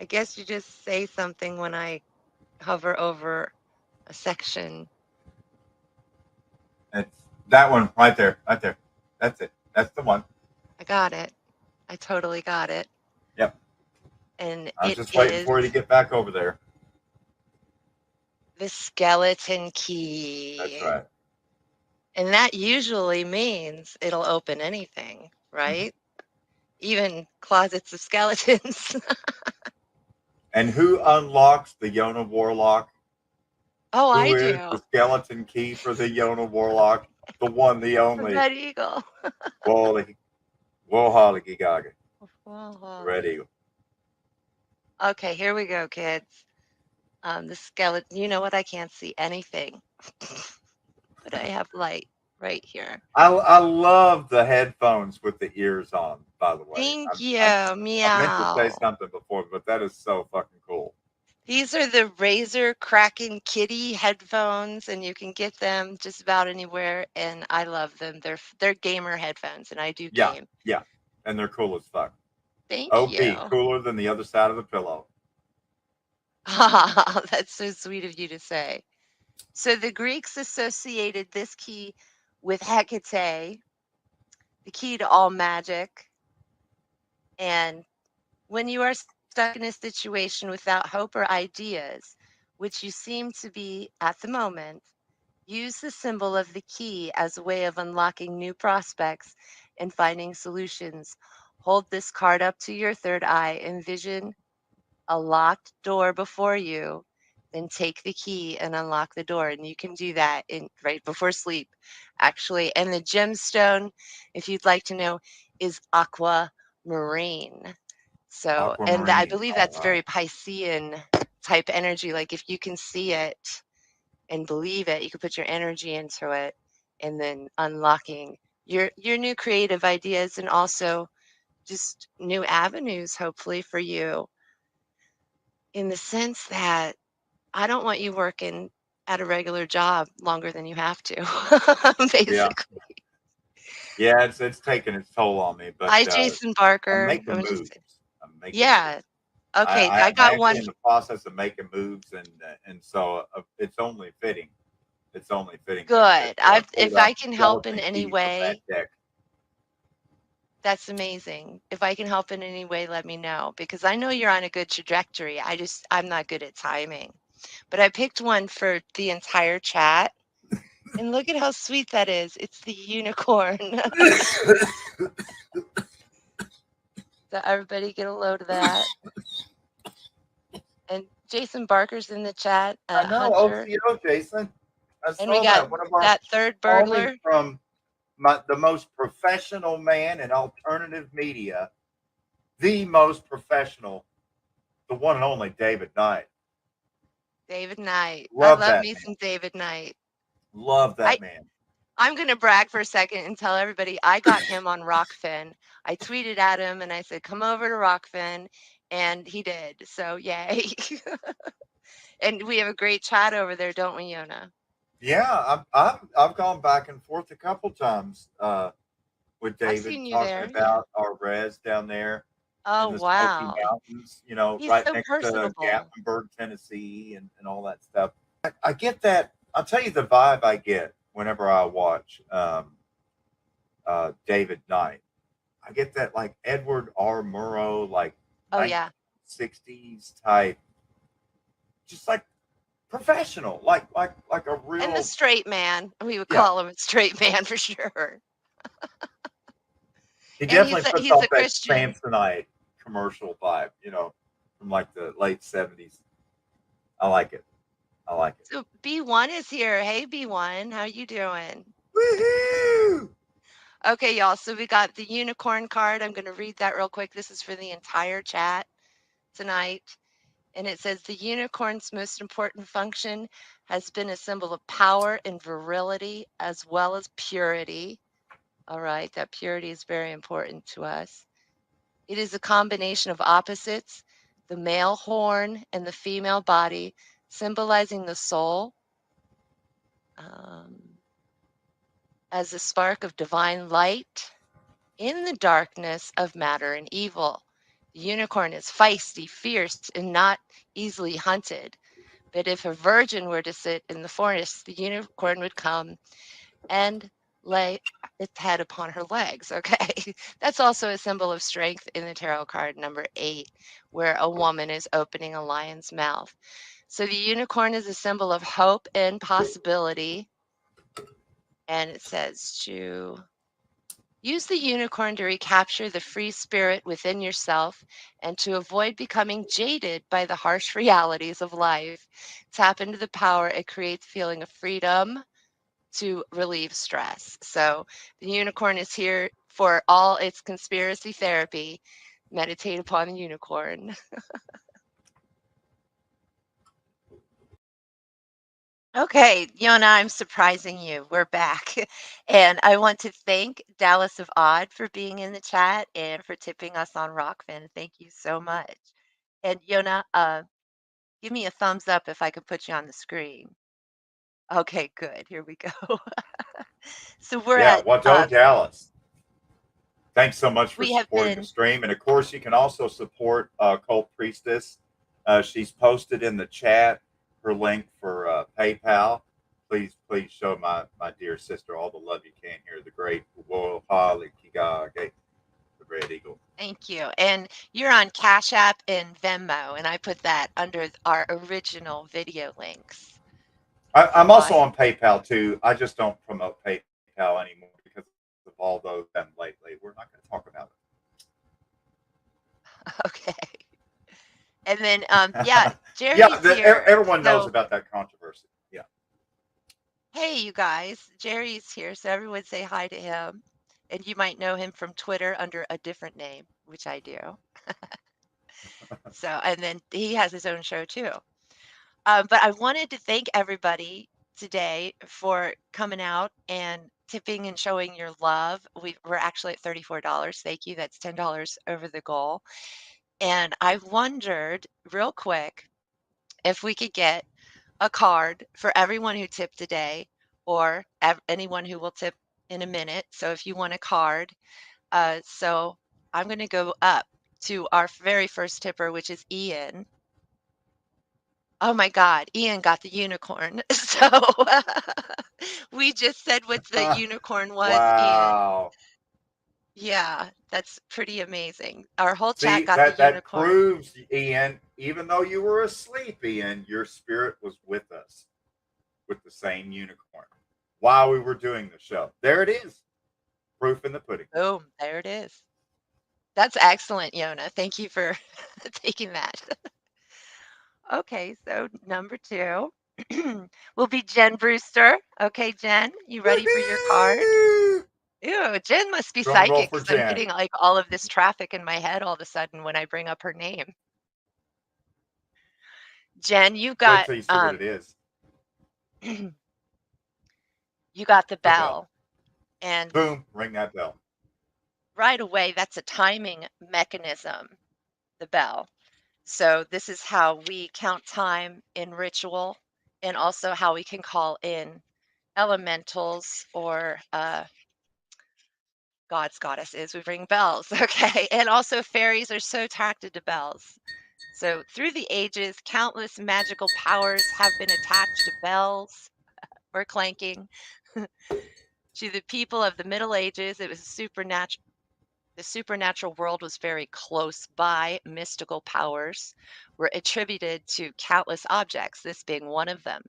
I guess you just say something when I hover over a section. It's that one right there, right there. That's it. That's the one. I got it. I totally got it. Yep. And I was it just waiting is for you to get back over there. the skeleton That's key. right. And that usually means it'll open anything, right? Even closets of skeletons. And who unlocks the Yona Warlock? Oh, Who I is do. the skeleton key for the Yona Warlock? The one, the The only. red eagle. Wohaligi Gaga. Whoa. Red Eagle. Okay, here we go, kids. The skeleton. You know what? I can't see anything, but I have light right here. I love the headphones with the ears on, by the way. Thank you. I meant to say Meow. something before, but that is so fucking cool. These are the Razer Kraken Kitty headphones, and you can get them just about anywhere. And I love them. They're gamer headphones, and I do Yeah, game. yeah. And they're cool as fuck. Thank OP, you. cooler than the other side of the pillow. That's so sweet of you to say. So the Greeks associated this key with Hecate, the key to all magic. And when you are stuck in a situation without hope or ideas, which you seem to be at the moment, use the symbol of the key as a way of unlocking new prospects and finding solutions. Hold this card up to your third eye. Envision a locked door before you, then take the key and unlock the door. And you can do that in right before sleep, actually. And the gemstone, if you'd like to know, is aquamarine. So, and I Aquamarine. believe All that's right. very Piscean type energy. Like if you can see it and believe it, you can put your energy into it, and then unlocking your new creative ideas and also just new avenues, hopefully for you, in the sense that I don't want you working at a regular job longer than you have to, Yeah. basically. Yeah, it's taking its toll on me, but Hi, Jason I'm Barker. making moves. I'm making moves. Yeah. Okay, I I'm got one. actually in the process of making moves, and so it's only fitting. It's only fitting that Good. I If pulled I out can the help in skeleton any key from that way, deck. that's amazing. If I can help in any way, let me know because I know you're on a good trajectory. I'm not good at timing. But I picked one for the entire chat. And look at how sweet that is. It's the unicorn. So everybody get a load of that. And Jason Barker's in the chat, I know, Hunter. OCO, Jason. I And we saw got that. One of our that third only burglar. from the most professional man in alternative media, the most professional, the one and only David Knight. David Knight. Love I love that me man. some David Knight. Love that man. I'm going to brag for a second and tell everybody I got him on Rockfin. I tweeted at him and I said, come over to Rockfin. And he did. So, yay. And we have a great chat over there, don't we, Yona? Yeah, I've gone back and forth a couple times with I've David seen you talking there. about our res down there Oh, in the Smoky wow. Mountains, you know, He's right so next personable. to Gatlinburg, Tennessee, and all that stuff. I get that. I'll tell you the vibe I get whenever I watch David Knight. I get that like Edward R. Murrow, like Oh yeah. 1960s type, just like professional, like a And the real, straight man. We would yeah. call him a straight man for sure. He And definitely puts he's a off that Christian. Samsonite commercial vibe, from like the late 70s. I like it. I like it. So B1 is here. Hey B1, how you doing? Woohoo! Okay, y'all. So we got the unicorn card. I'm going to read that real quick. This is for the entire chat tonight. And it says the unicorn's most important function has been a symbol of power and virility as well as purity. All right, that purity is very important to us. It is a combination of opposites, the male horn and the female body, symbolizing the soul um, as a spark of divine light in the darkness of matter and evil. The unicorn is feisty, fierce, and not easily hunted. But if a virgin were to sit in the forest, the unicorn would come and lay its head upon her legs. Okay. That's also a symbol of strength in the tarot card number 8, where a woman is opening a lion's mouth. So the unicorn is a symbol of hope and possibility. And it says to use the unicorn to recapture the free spirit within yourself and to avoid becoming jaded by the harsh realities of life. Tap into the power it creates, feeling of freedom to relieve stress. So the unicorn is here for all its conspiracy therapy. Meditate upon the unicorn. Okay, Yona, I'm surprising you. We're back. And I want to thank Dallas of Odd for being in the chat and for tipping us on Rockfin. Thank you so much. And Yona, give me a thumbs up if I could put you on the screen. Okay, good. Here we go. So we're Yeah, at Wado Dallas. Thanks so much for we have supporting the been stream. And of course, you can also support Occult Priestess. She's posted in the chat her link for PayPal. Please show my dear sister all the love you can here. The great Wohali Kigage, the Red Eagle. thank you. And you're on Cash App and Venmo, and I put that under our original video links. I'm So also on PayPal too. I just don't promote PayPal anymore because of all those done lately. We're not going to talk about okay. And then yeah, it. Yeah, Jerry's here. everyone knows So about that controversy. Yeah. hey you guys, Jerry's here. So everyone say hi to him. And you might know him from Twitter under a different name, which I do. So and then he has his own show too. But I wanted to thank everybody today for coming out and tipping and showing your love. We're actually at $34. Thank you. That's $10 over the goal. And I wondered real quick if we could get a card for everyone who tipped today or anyone who will tip in a minute. So if you want a card, so I'm going to go up to our very first tipper, which is Ian. Oh my God, Ian got the unicorn. So we just said what the unicorn was, Ian. Wow. Yeah, that's pretty amazing. Our whole chat See, got the that unicorn. proves, Ian, even though you were asleep, Ian, your spirit was with us with the same unicorn while we were doing the show. There it is. Proof in the pudding. Boom, there it is. That's excellent, Yona. Thank you for taking that. Okay, so number 2 will be Jen Brewster. Okay, Jen, you ready for your card? Woo-hoo! Ew, Jen must be Drum roll psychic for because I'm Jen. getting like all of this traffic in my head all of a sudden when I bring up her name. Jen, you Wait got till you see what it is. you got the The bell. bell. And Boom, ring that bell. right away, that's a timing mechanism, the bell. So this is how we count time in ritual and also how we can call in elementals or gods, goddesses. We ring bells, okay? And also fairies are so attracted to bells. So through the ages, countless magical powers have been attached to bells or clanking. To the people of the Middle Ages, it was supernatural. The supernatural world was very close by. Mystical powers were attributed to countless objects, this being one of them.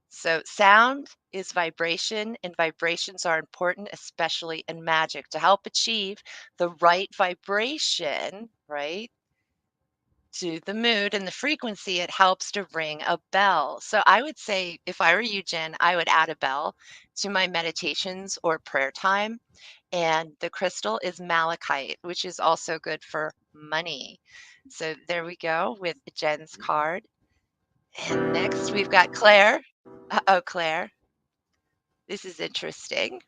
So, sound is vibration, and vibrations are important, especially in magic, to help achieve the right vibration, right? To the mood and the frequency, it helps to ring a bell. So, I would say if I were you, Jen, I would add a bell to my meditations or prayer time. And the crystal is malachite, which is also good for money. So, there we go with Jen's card. And next we've got Claire. Uh-oh, Claire. This is interesting.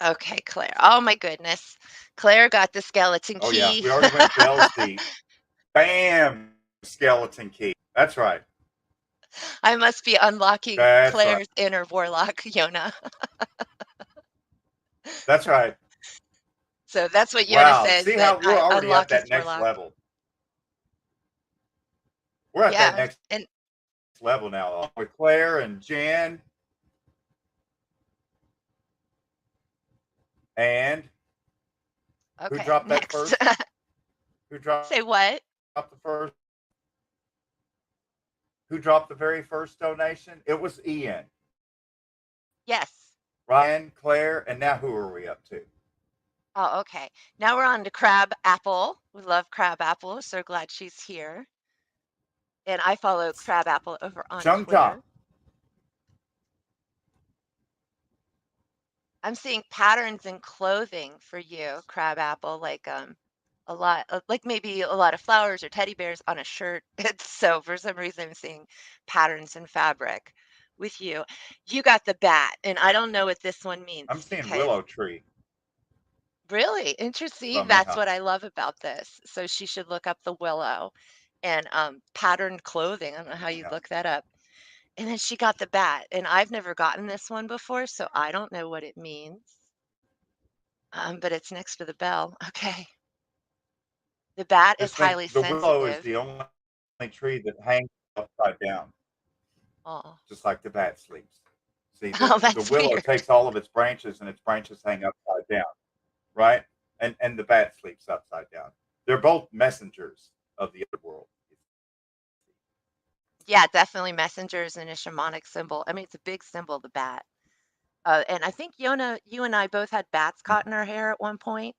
Okay, Claire. Oh my goodness. Claire got the skeleton Oh yeah, key. we already went bells deep. Bam, skeleton key. That's right. I must be unlocking That's right. Claire's inner warlock, Yona. That's right. So that's what Yona Wow. says, See that how we're I already at unlock his that next warlock. level. We're at that Yeah. next And level now with Claire and Jen. And who okay, dropped that next. first? Who dropped Say what? the first? Who dropped the very first donation? It was Ian. Yes. Ryan, Claire, and now who are we up to? Oh, okay. Now we're on to Crab Apple. We love Crab Apple. So glad she's here. And I follow Crab Apple over on Chung Chong. Twitter. I'm seeing patterns in clothing for you, Crab Apple, like a lot of, like maybe a lot of flowers or teddy bears on a shirt. It's so for some reason I'm seeing patterns in fabric with you. You got the bat, and I don't know what this one means I'm seeing because willow tree. really interesting. That's Somehow. what I love about this. So she should look up the willow and patterned clothing. I don't know how you Yeah. look that up. And then she got the bat, and I've never gotten this one before, so I don't know what it means. But it's next to the bell. Okay. The bat is This thing, highly the willow is sensitive. the only tree that hangs upside down, Oh, just like the bat sleeps. See, the, oh, the that's willow weird. takes all of its branches and its branches hang upside down, right? And the bat sleeps upside down. They're both messengers of the other world. Yeah, definitely messengers and a shamanic symbol. I mean, it's a big symbol, the bat. And I think Yona, you and I both had bats caught in our hair at one point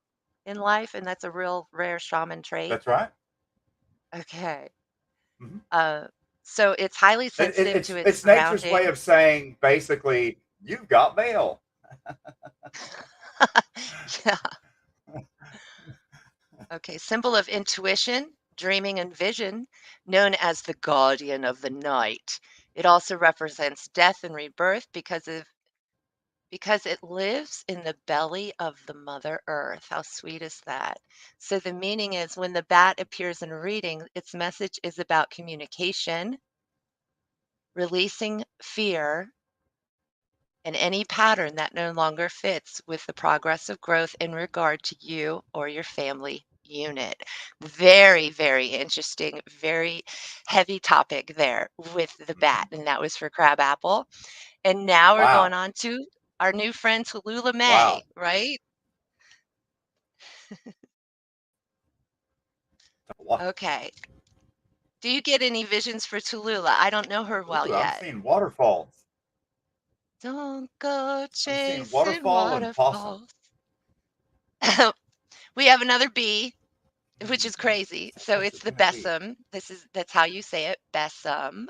in life, and that's a real rare shaman trait. That's right. Okay. Mm-hmm. Uh, so it's highly sensitive to its It's nature's way surroundings. of saying basically you've got mail. Yeah. Okay. Symbol of intuition, dreaming, and vision, known as the guardian of the night. It also represents death and rebirth because it lives in the belly of the Mother Earth. How sweet is that? So the meaning is when the bat appears in a reading, its message is about communication, releasing fear, and any pattern that no longer fits with the progressive growth in regard to you or your family unit. Very, very interesting, very heavy topic there with the bat. Mm-hmm. And that was for Crab Apple. And now we're going Wow. on to our new friend Tallulah May, Wow. right? Okay. Do you get any visions for Tallulah? I don't know her well Ooh, I'm yet. seeing waterfalls. Don't go I'm seeing chasing waterfall and possum. waterfalls. We have another B, which is crazy. So What's it's it the gonna be? besom. That's how you say it, besom.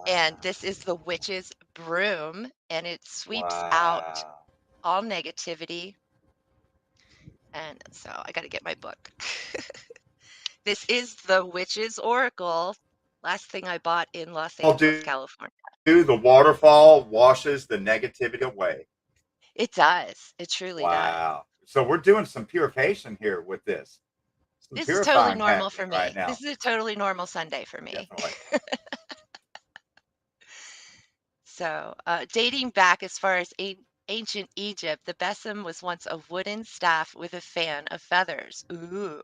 And Wow. this is the witch's broom, and it sweeps out Wow. all negativity. And so I got to get my book. This is the witch's oracle. Last thing I bought in Los I'll Angeles, California. do the waterfall washes the negativity away. It does. It truly does. Wow. So we're doing some purification here with this. Some This is totally purifying normal for happening right me. now. This is a totally normal Sunday for me. Definitely. So, dating back as far as ancient Egypt, the besom was once a wooden staff with a fan of feathers. Ooh.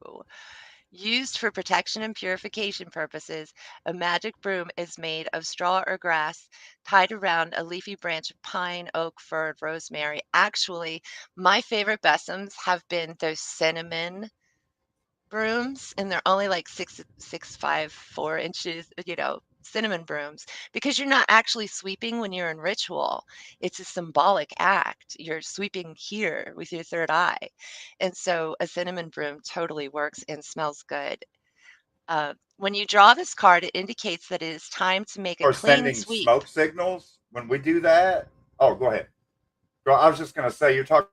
Used for protection and purification purposes, a magic broom is made of straw or grass tied around a leafy branch of pine, oak, fir, rosemary. Actually, my favorite besoms have been those cinnamon brooms, and they're only like 4 inches, cinnamon brooms, because you're not actually sweeping when you're in ritual. It's a symbolic act. You're sweeping here with your third eye. And so a cinnamon broom totally works and smells good. When you draw this card, it indicates that it is time to make a Or clean sending sweep. smoke signals when we do that. Oh, go ahead. Girl, I was just going to say, you're talking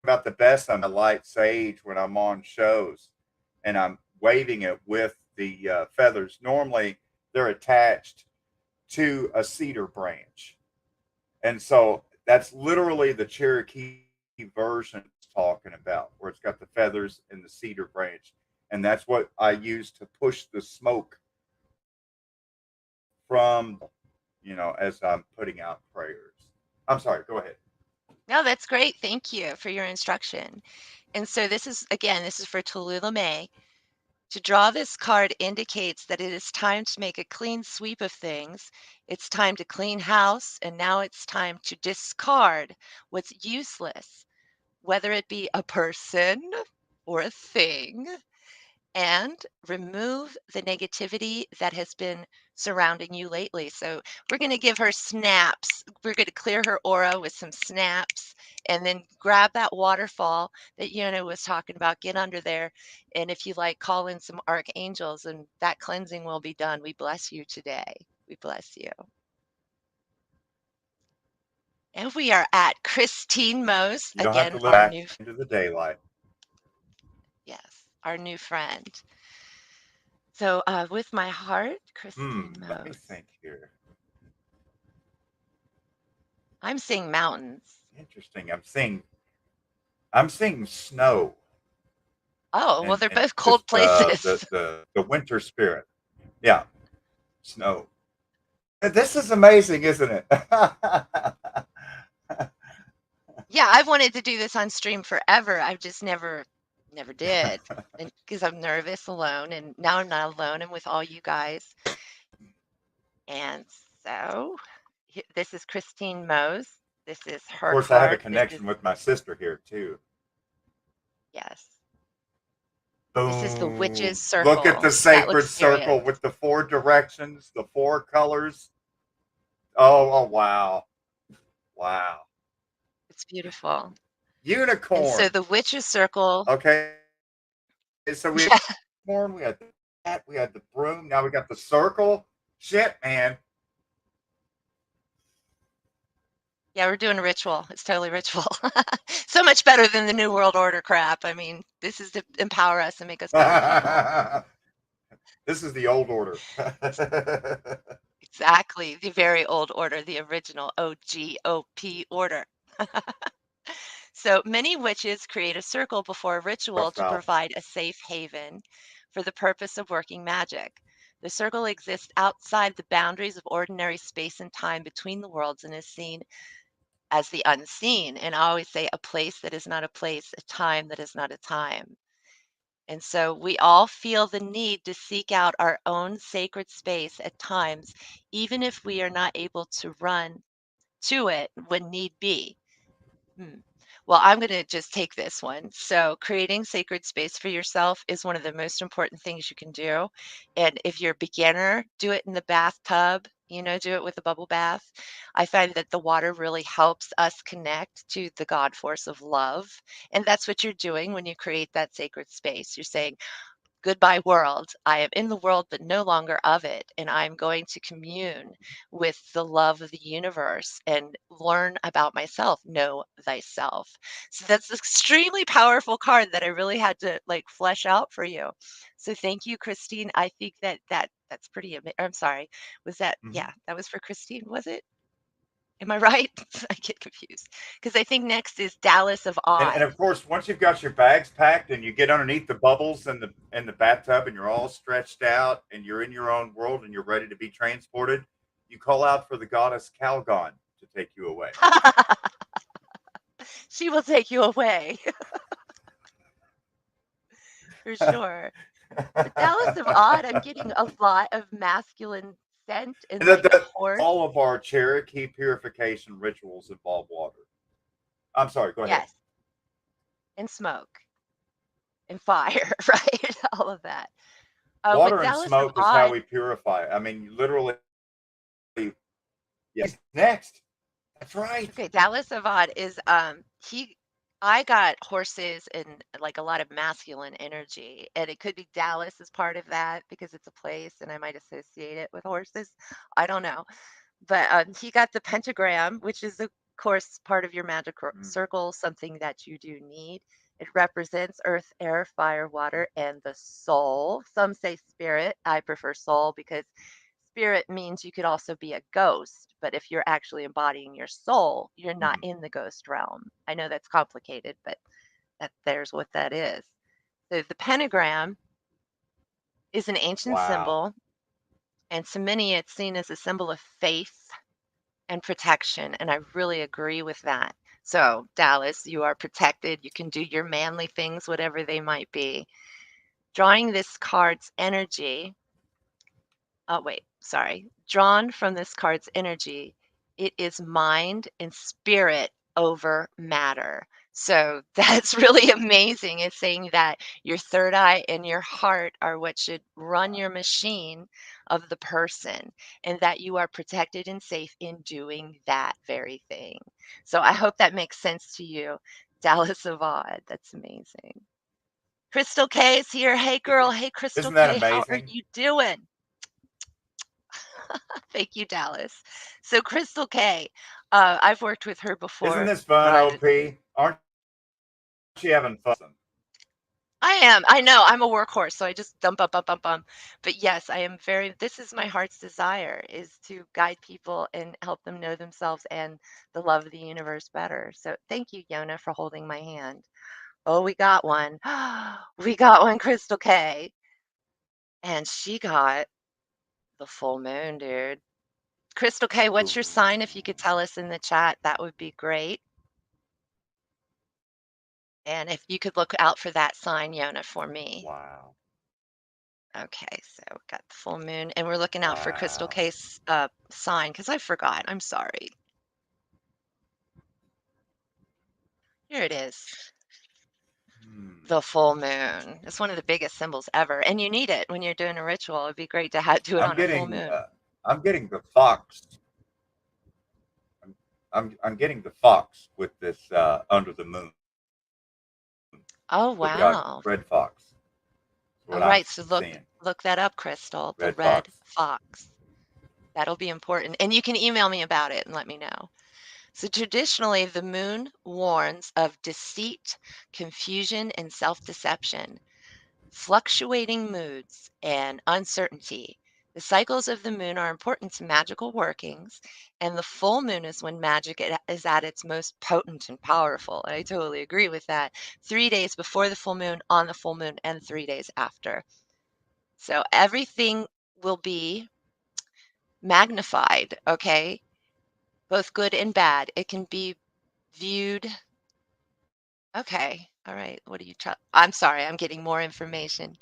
about the best. I light sage when I'm on shows and I'm waving it with the feathers. Normally, they're attached to a cedar branch. And so that's literally the Cherokee version it's talking about, where it's got the feathers and the cedar branch. And that's what I use to push the smoke from, as I'm putting out prayers. I'm sorry, go ahead. No, that's great. Thank you for your instruction. And so this is, again, this is for Tallulah May. To draw this card indicates that it is time to make a clean sweep of things. It's time to clean house, and now it's time to discard what's useless, whether it be a person or a thing, and remove the negativity that has been surrounding you lately. So we're going to give her snaps. We're going to clear her aura with some snaps, and then grab that waterfall that Yona was talking about. Get under there. And if you like, call in some archangels, and that cleansing will be done. We bless you today. We bless you. And we are at Christine Mose, You don't have again, to live our back new, into the daylight. yes, our new friend. So with my heart, Christine Let me Mose. think here. I'm seeing mountains. Interesting. I'm seeing snow Oh, well, and they're both cold just places. the winter spirit. Yeah, snow. This is amazing, isn't it? Yeah, I've wanted to do this on stream forever. I've just never did. And because I'm nervous alone, and now I'm not alone. I'm with all you guys. And so this is Christine Mose. This is Of her course, I have a card. This is, connection with my sister here too. yes, this is the Witch's Boom. Look at Circle. the That looks sacred circle serious. with the 4 directions, the 4 colors. Oh, wow. Wow. It's beautiful. And so Unicorn. the Witch's Circle, Okay. So we had yeah, the unicorn, we had the cat, we had the broom, now we got the circle. Shit, man. yeah, we're doing a ritual. It's totally ritual. So much better than the New World Order crap. I mean, this is to empower us and make us better people. This is the old order. Exactly. The very old order, the original OGOP order. So many witches create a circle before a ritual to Style. provide a safe haven for the purpose of working magic. The circle exists outside the boundaries of ordinary space and time between the worlds and is seen as the unseen. And I always say a place that is not a place, a time that is not a time. And so we all feel the need to seek out our own sacred space at times, even if we are not able to run to it when need be. Hmm. Well, I'm going to just take this one. So, creating sacred space for yourself is one of the most important things you can do. And if you're a beginner, do it in the bathtub, do it with a bubble bath. I find that the water really helps us connect to the God force of love. And that's what you're doing when you create that sacred space. You're saying, goodbye, world. I am in the world, but no longer of it. And I'm going to commune with the love of the universe and learn about myself. Know thyself. So that's an extremely powerful card that I really had to like flesh out for you. So thank you, Christine. I think that's pretty amazing. I'm sorry. Was that, Mm-hmm. yeah, that was for Christine, was it? Am I right? I get confused because I think next is Dallas of And Oz. of course, once you've got your bags packed and you get underneath the bubbles in the bathtub and you're all stretched out and you're in your own world and you're ready to be transported, you call out for the goddess Calgon to take you away. She will take you away. for sure. But Dallas of Odd, I'm getting a lot of masculine scent and And like a horse. all of our Cherokee purification rituals involve water. I'm sorry, go ahead. Yes, and smoke and fire, right? All of that. With Water and Dallas of smoke is how Odd, we purify. I mean, literally, yes. Next. That's right. okay, Dallas of Odd is he I got horses and like a lot of masculine energy, and it could be Dallas is part of that because it's a place and I might associate it with horses. I don't know. But he got the pentagram, which is, of course, part of your magic Mm, circle, something that you do need. It represents earth, air, fire, water, and the soul. Some say spirit. I prefer soul because spirit means you could also be a ghost. But if you're actually embodying your soul, you're not mhm. in the ghost realm. I know that's complicated, but there's what that is. So the pentagram is an ancient Wow. symbol, and to many, it's seen as a symbol of faith and protection. And I really agree with that. So, Dallas, you are protected. You can do your manly things, whatever they might be. Drawing this card's energy. Oh, wait, sorry. Drawn from this card's energy, it is mind and spirit over matter. So that's really amazing. It's saying that your third eye and your heart are what should run your machine of the person, and that you are protected and safe in doing that very thing. So I hope that makes sense to you, Dallas Avad. That's amazing. Crystal K is here. Hey, girl. Amazing. Hey, Crystal Isn't that K. How are amazing? you doing? Thank you, Dallas. So Crystal K, I've worked with her Isn't before. this fun, Uh, OP? Aren't you having fun? I am. I know. I'm a workhorse, so I just dump, bump, bump, bump, bump. But yes, I am very. This is my heart's desire: is to guide people and help them know themselves and the love of the universe better. So thank you, Yona, for holding my hand. Oh, we got one. We got one, Crystal K, and she got the full moon, dude. Crystal K, what's Ooh, your sign? If you could tell us in the chat, that would be great. And if you could look out for that sign, Yona, for me. wow. Okay, so we've got the full moon, and we're looking out for Crystal Wow. Case sign because I forgot. I'm sorry. Here it is. Hmm. The full moon. It's one of the biggest symbols ever, and you need it when you're doing a ritual. It'd be great to do it I'm on a full getting moon. I'm getting the fox. I'm getting the fox with this under the moon Oh, with the wow. red fox. That's All what I'm right, so seeing. look that up, Crystal. The Red red fox. fox. That'll be important. And you can email me about it and let me know. So traditionally, the moon warns of deceit, confusion, and self-deception, fluctuating moods, and uncertainty. The cycles of the moon are important to magical workings, and the full moon is when magic is at its most potent and powerful. I totally agree with that. 3 days before the full moon, on the full moon, and 3 days after. So everything will be magnified, okay? Both good and bad. It can be viewed. Okay. All right. What are you trying? I'm sorry. I'm getting more information.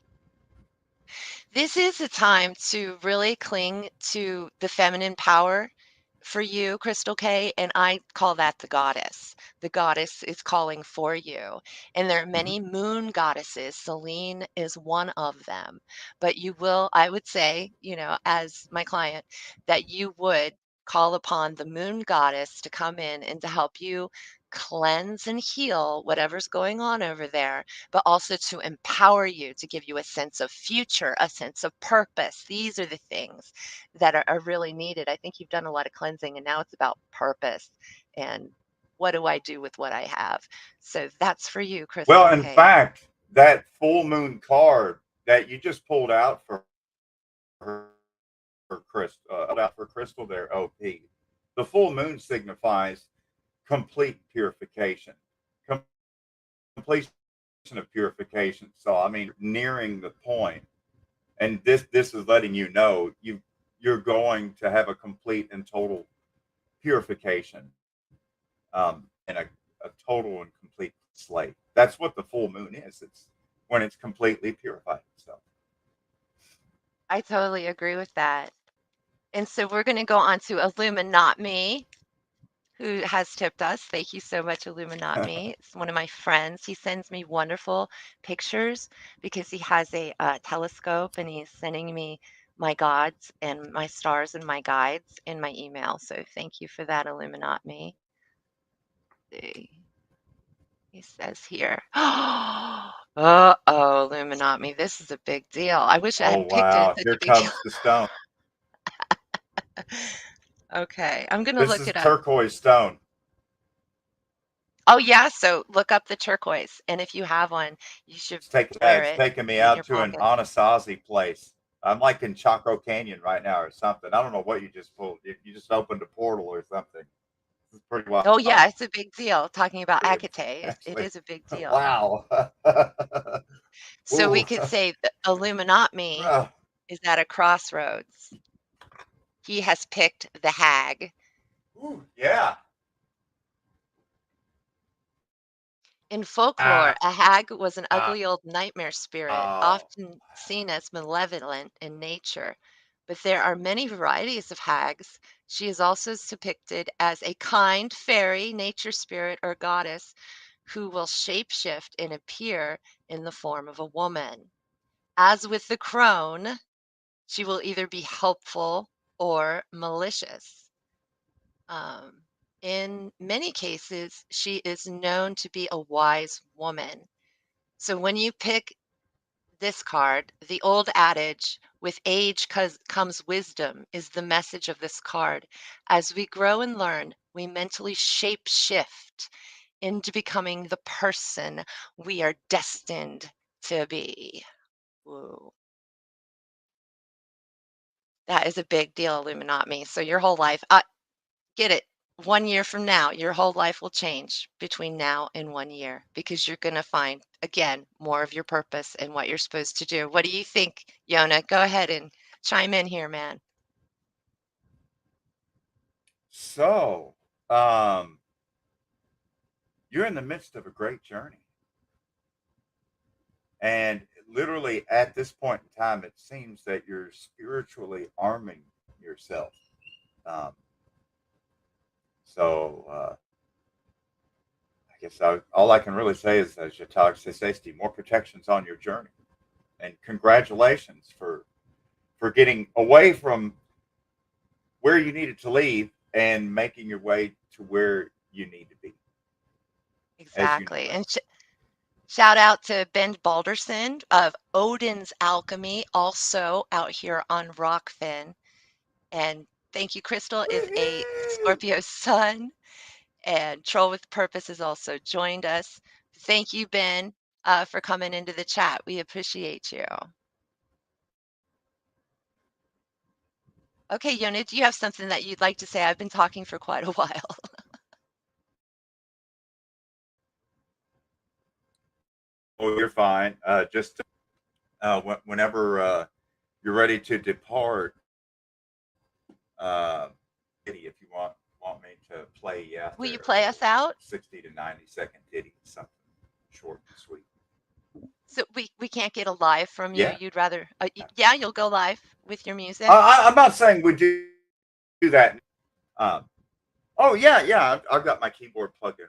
This is a time to really cling to the feminine power for you, Crystal K, and I call that the goddess. The goddess is calling for you. And there are Hmm. many moon goddesses. Selene is one of them. But you will, I would say, as my client, that you would call upon the moon goddess to come in and to help you cleanse and heal whatever's going on over there, but also to empower you, to give you a sense of future, a sense of purpose. These are the things that are really needed. I think you've done a lot of cleansing, and now it's about purpose and what do I do with what I have? So that's for you, Well, Crystal in K. fact, that full moon card that you just pulled out her out for Crystal there, OP. The full moon signifies complete purification, completion of purification. So I mean, nearing the point, and this is letting you know you're going to have a complete and total purification, and a total and complete slate. That's what the full moon is. It's when it's completely purified. So I totally agree with that. And so we're going to go on to Illuminate Me, who has tipped us. Thank you so much, Illuminate Me. It's one of my friends. He sends me wonderful pictures because he has a telescope and he's sending me my gods and my stars and my guides in my email. So thank you for that, Illuminate Me. He says here, uh-oh, Illuminate Me, this is a big deal. I wish I oh hadn't picked it. wow, It's such here a big deal. comes the stone. Okay, I'm going to This look is it up. turquoise stone. Oh, yeah, so look up the turquoise, and if you have one, you should wear It's it taking me in your out to an pocket. Anasazi place. I'm like in Chaco Canyon right now or something. I don't know what you just pulled. You just opened a portal or something. This is pretty wild. Oh, yeah, it's a big deal. Talking about Akate, it Actually, is a big deal. wow. So we Ooh. could say that Illuminate Me is at a crossroads. He has picked the hag. Ooh, yeah. In folklore, a hag was an ugly old nightmare spirit, Oh, often seen as malevolent in nature. But there are many varieties of hags. She is also depicted as a kind fairy, nature spirit, or goddess who will shapeshift and appear in the form of a woman. As with the crone, she will either be helpful or malicious. Um, in many cases, she is known to be a wise woman. So when you pick this card, the old adage, with age comes wisdom, is the message of this card. As we grow and learn, we mentally shape shift into becoming the person we are destined to be. Woo. That is a big deal, Illuminati me. So your whole life, get it. 1 year from now, your whole life will change between now and 1 year because you're going to find, again, more of your purpose and what you're supposed to do. What do you think, Yona? Go ahead and chime in here, man. so um, you're in the midst of a great journey, and literally at this point in time, it seems that you're spiritually arming yourself. Um, so I guess all I can really say is, as you talk, say safety, more protections on your journey, and congratulations for getting away from where you needed to leave and making your way to where you need to be, as you know Exactly. it. And shout out to Ben Balderson of Odin's Alchemy, also out here on Rockfin. And thank you, Crystal is a Woo-hoo! Scorpio sun. And Troll with Purpose has also joined us. Thank you, Ben, for coming into the chat. We appreciate you. Okay, Yona, do you have something that you'd like to say? I've been talking for quite a while. Oh, you're fine. Just whenever you're ready to depart, uh, if you want me to play you out Will you there a play little us out? 60 to 90-second ditty, something short and sweet. So we can't get a live from you. Yeah. You'd rather, yeah, you'll go live with your music. I'm not saying we do that. Um, oh yeah. I've got my keyboard plugged in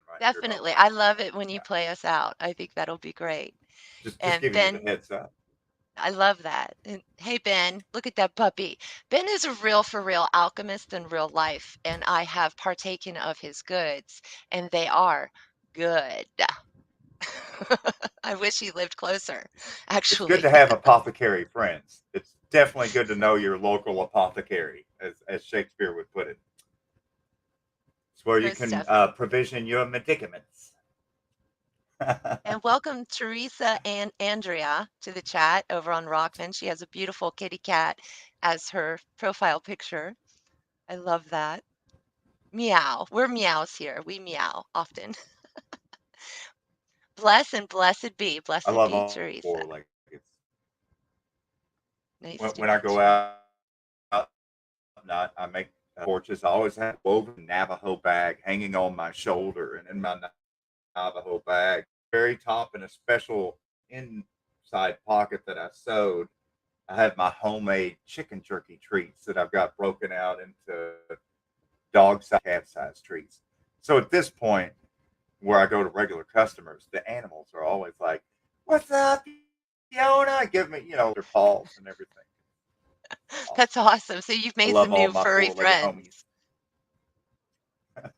right here. No Definitely. I problem. love it when you Yeah. play us out. I think that'll be great. Just And giving you the Ben, heads up. I love that. And hey, Ben, look at that puppy. Ben is a real for real alchemist in real life, and I have partaken of his goods, and they are good. I wish he lived closer, It's good actually. to have apothecary friends. It's definitely good to know your local apothecary, as Shakespeare would put it. It's where you Most can definitely. provision your medicaments. And welcome Teresa and Andrea to the chat over on Rockman. She has a beautiful kitty cat as her profile picture. I love that. Meow. We're meows here. We meow often. Bless and blessed be. I Blessed love be all Teresa. four. Like it's Nice to when I meet go you. out, not I make torches. I always have a woven Navajo bag hanging on my shoulder, and in my Navajo bag very top in a special inside pocket that I sewed, I have my homemade chicken jerky treats that I've got broken out into dog size, cat size treats. So at this point, where I go to regular customers, the animals are always like, "What's up, Yona?" Give me, their paws and everything. Awesome. That's awesome. So you've I made love some all new my furry four-legged homies. friends.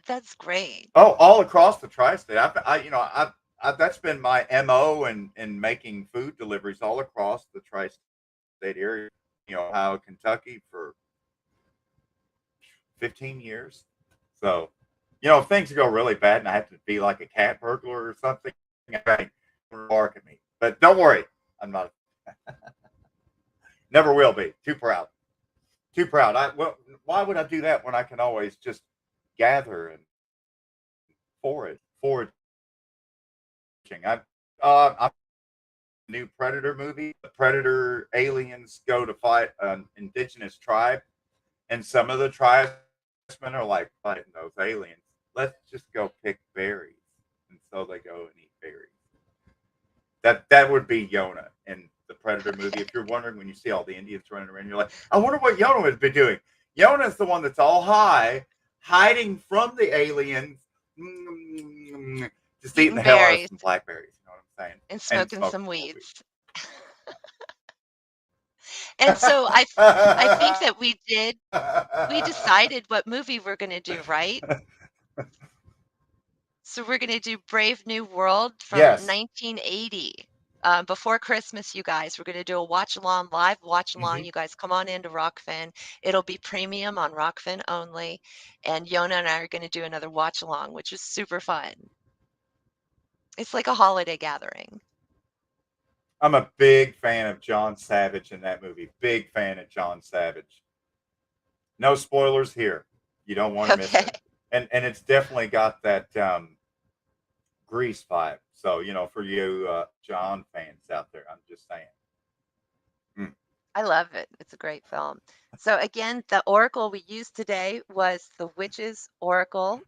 That's great. Oh, all across the tri-state. That's been my mo in making food deliveries all across the tri-state area. Ohio, Kentucky for 15 years. So, if things go really bad and I have to be like a cat burglar or something, bark at me. But don't worry, I'm not. Never will be. Too proud. Too proud. Why would I do that when I can always just gather and foraging? I'm new Predator movie. The Predator aliens go to fight an indigenous tribe, and some of the tribesmen are like fighting those aliens. Let's just go pick berries, and so they go and eat berries. That would be Yona in the Predator movie. If you're wondering when you see all the Indians running around, you're like, I wonder what Yona would be doing. Yona's the one that's all high, hiding from the aliens, just eating the hell out of some blackberries. You know what I'm saying? And smoking some weed. weeds. And so I think that we decided what movie we're going to do, right? So we're going to do Brave New World from Yes. 1980. Before Christmas, you guys, we're going to do a watch along, live watch along. You guys come on into Rockfin. It'll be premium on Rockfin only. And Yona and I are going to do another watch along, which is super fun. It's like a holiday gathering. I'm a big fan of John Savage in that movie. Big fan of John Savage. No spoilers here. You don't want to miss it. And it's definitely got that Grease vibe. So, for you John fans out there, I'm just saying. I love it. It's a great film. So again, the oracle we used today was the Witch's Oracle.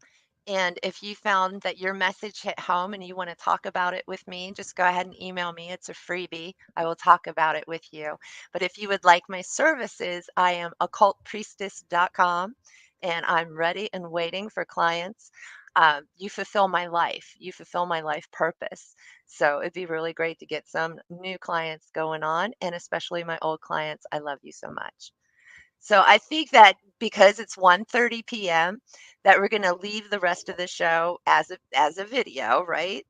And if you found that your message hit home and you want to talk about it with me, just go ahead and email me. It's a freebie. I will talk about it with you. But if you would like my services, I am occultpriestess.com, and I'm ready and waiting for clients. You fulfill my life. You fulfill my life purpose. So it'd be really great to get some new clients going on, and especially my old clients. I love you so much. So I think that because it's 1:30 p.m., that we're going to leave the rest of the show as a video, right?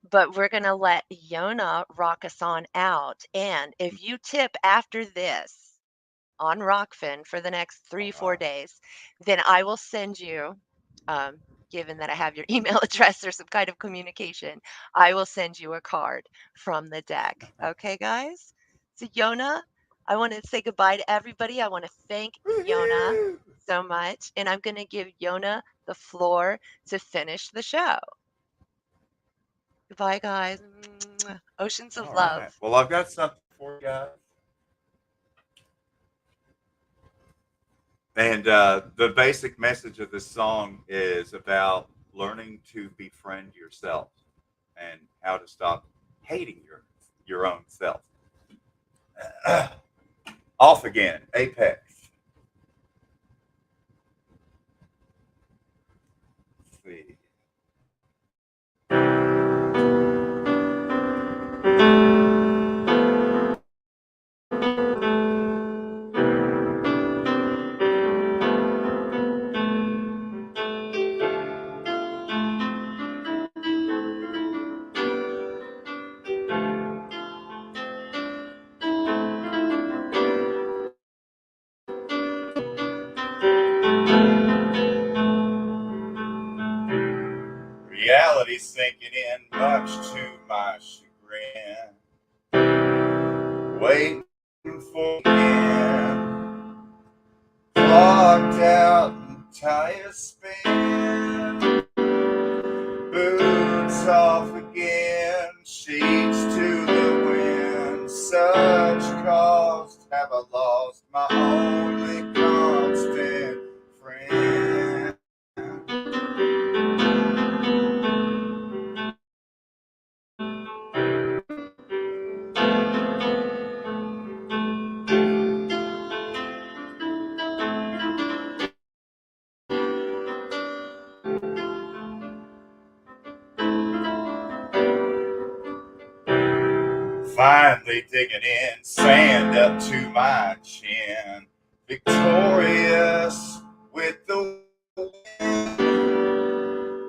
But we're going to let Yona rock us on out. And if you tip after this on Rockfin for the next 3-4 days, then I will send you, given that I have your email address or some kind of communication, I will send you a card from the deck. Okay, guys? So Yona, I want to say goodbye to everybody. I want to thank Yona so much. And I'm going to give Yona the floor to finish the show. Goodbye, guys. Oceans of love. Right. Well, I've got something for you guys. And the basic message of this song is about learning to befriend yourself and how to stop hating your own self. Off again, Apex. Let's see. Reality sinking in much to my chagrin. Waiting for again. Clocked out and tires spin. Boots off again. Sheets to the wind. Such cost have I lost my only constant friend. blindly digging in, sand up to my chin, victorious with the wind,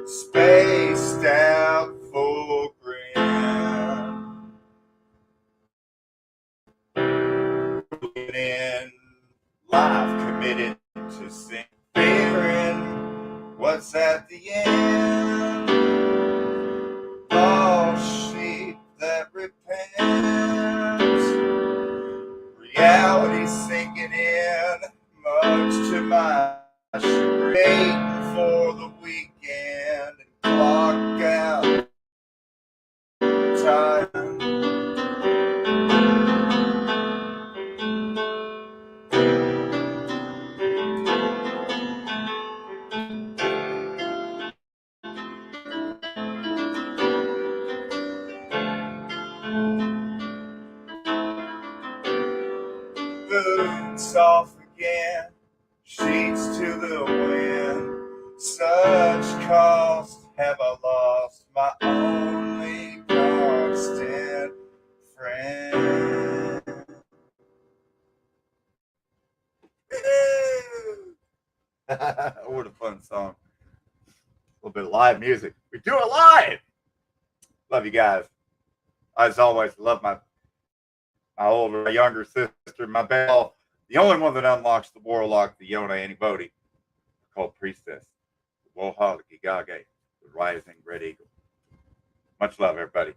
spaced out full grin, in life committed to sin, fearing what's at the end, lost sheep that repent, reality sinking in, much to my chagrin, for the weekend and clock out time. Boots off again, sheets to the wind. Such cost have I lost, my only constant friend. What a fun song. A little bit of live music. We do it live. Love you guys. As always, love my older, my younger sister, my bell, the only one that unlocks the warlock, the Yona Aniwodi, Occult Priestess, the Wohalik Gage, the Rising Red Eagle. Much love, everybody.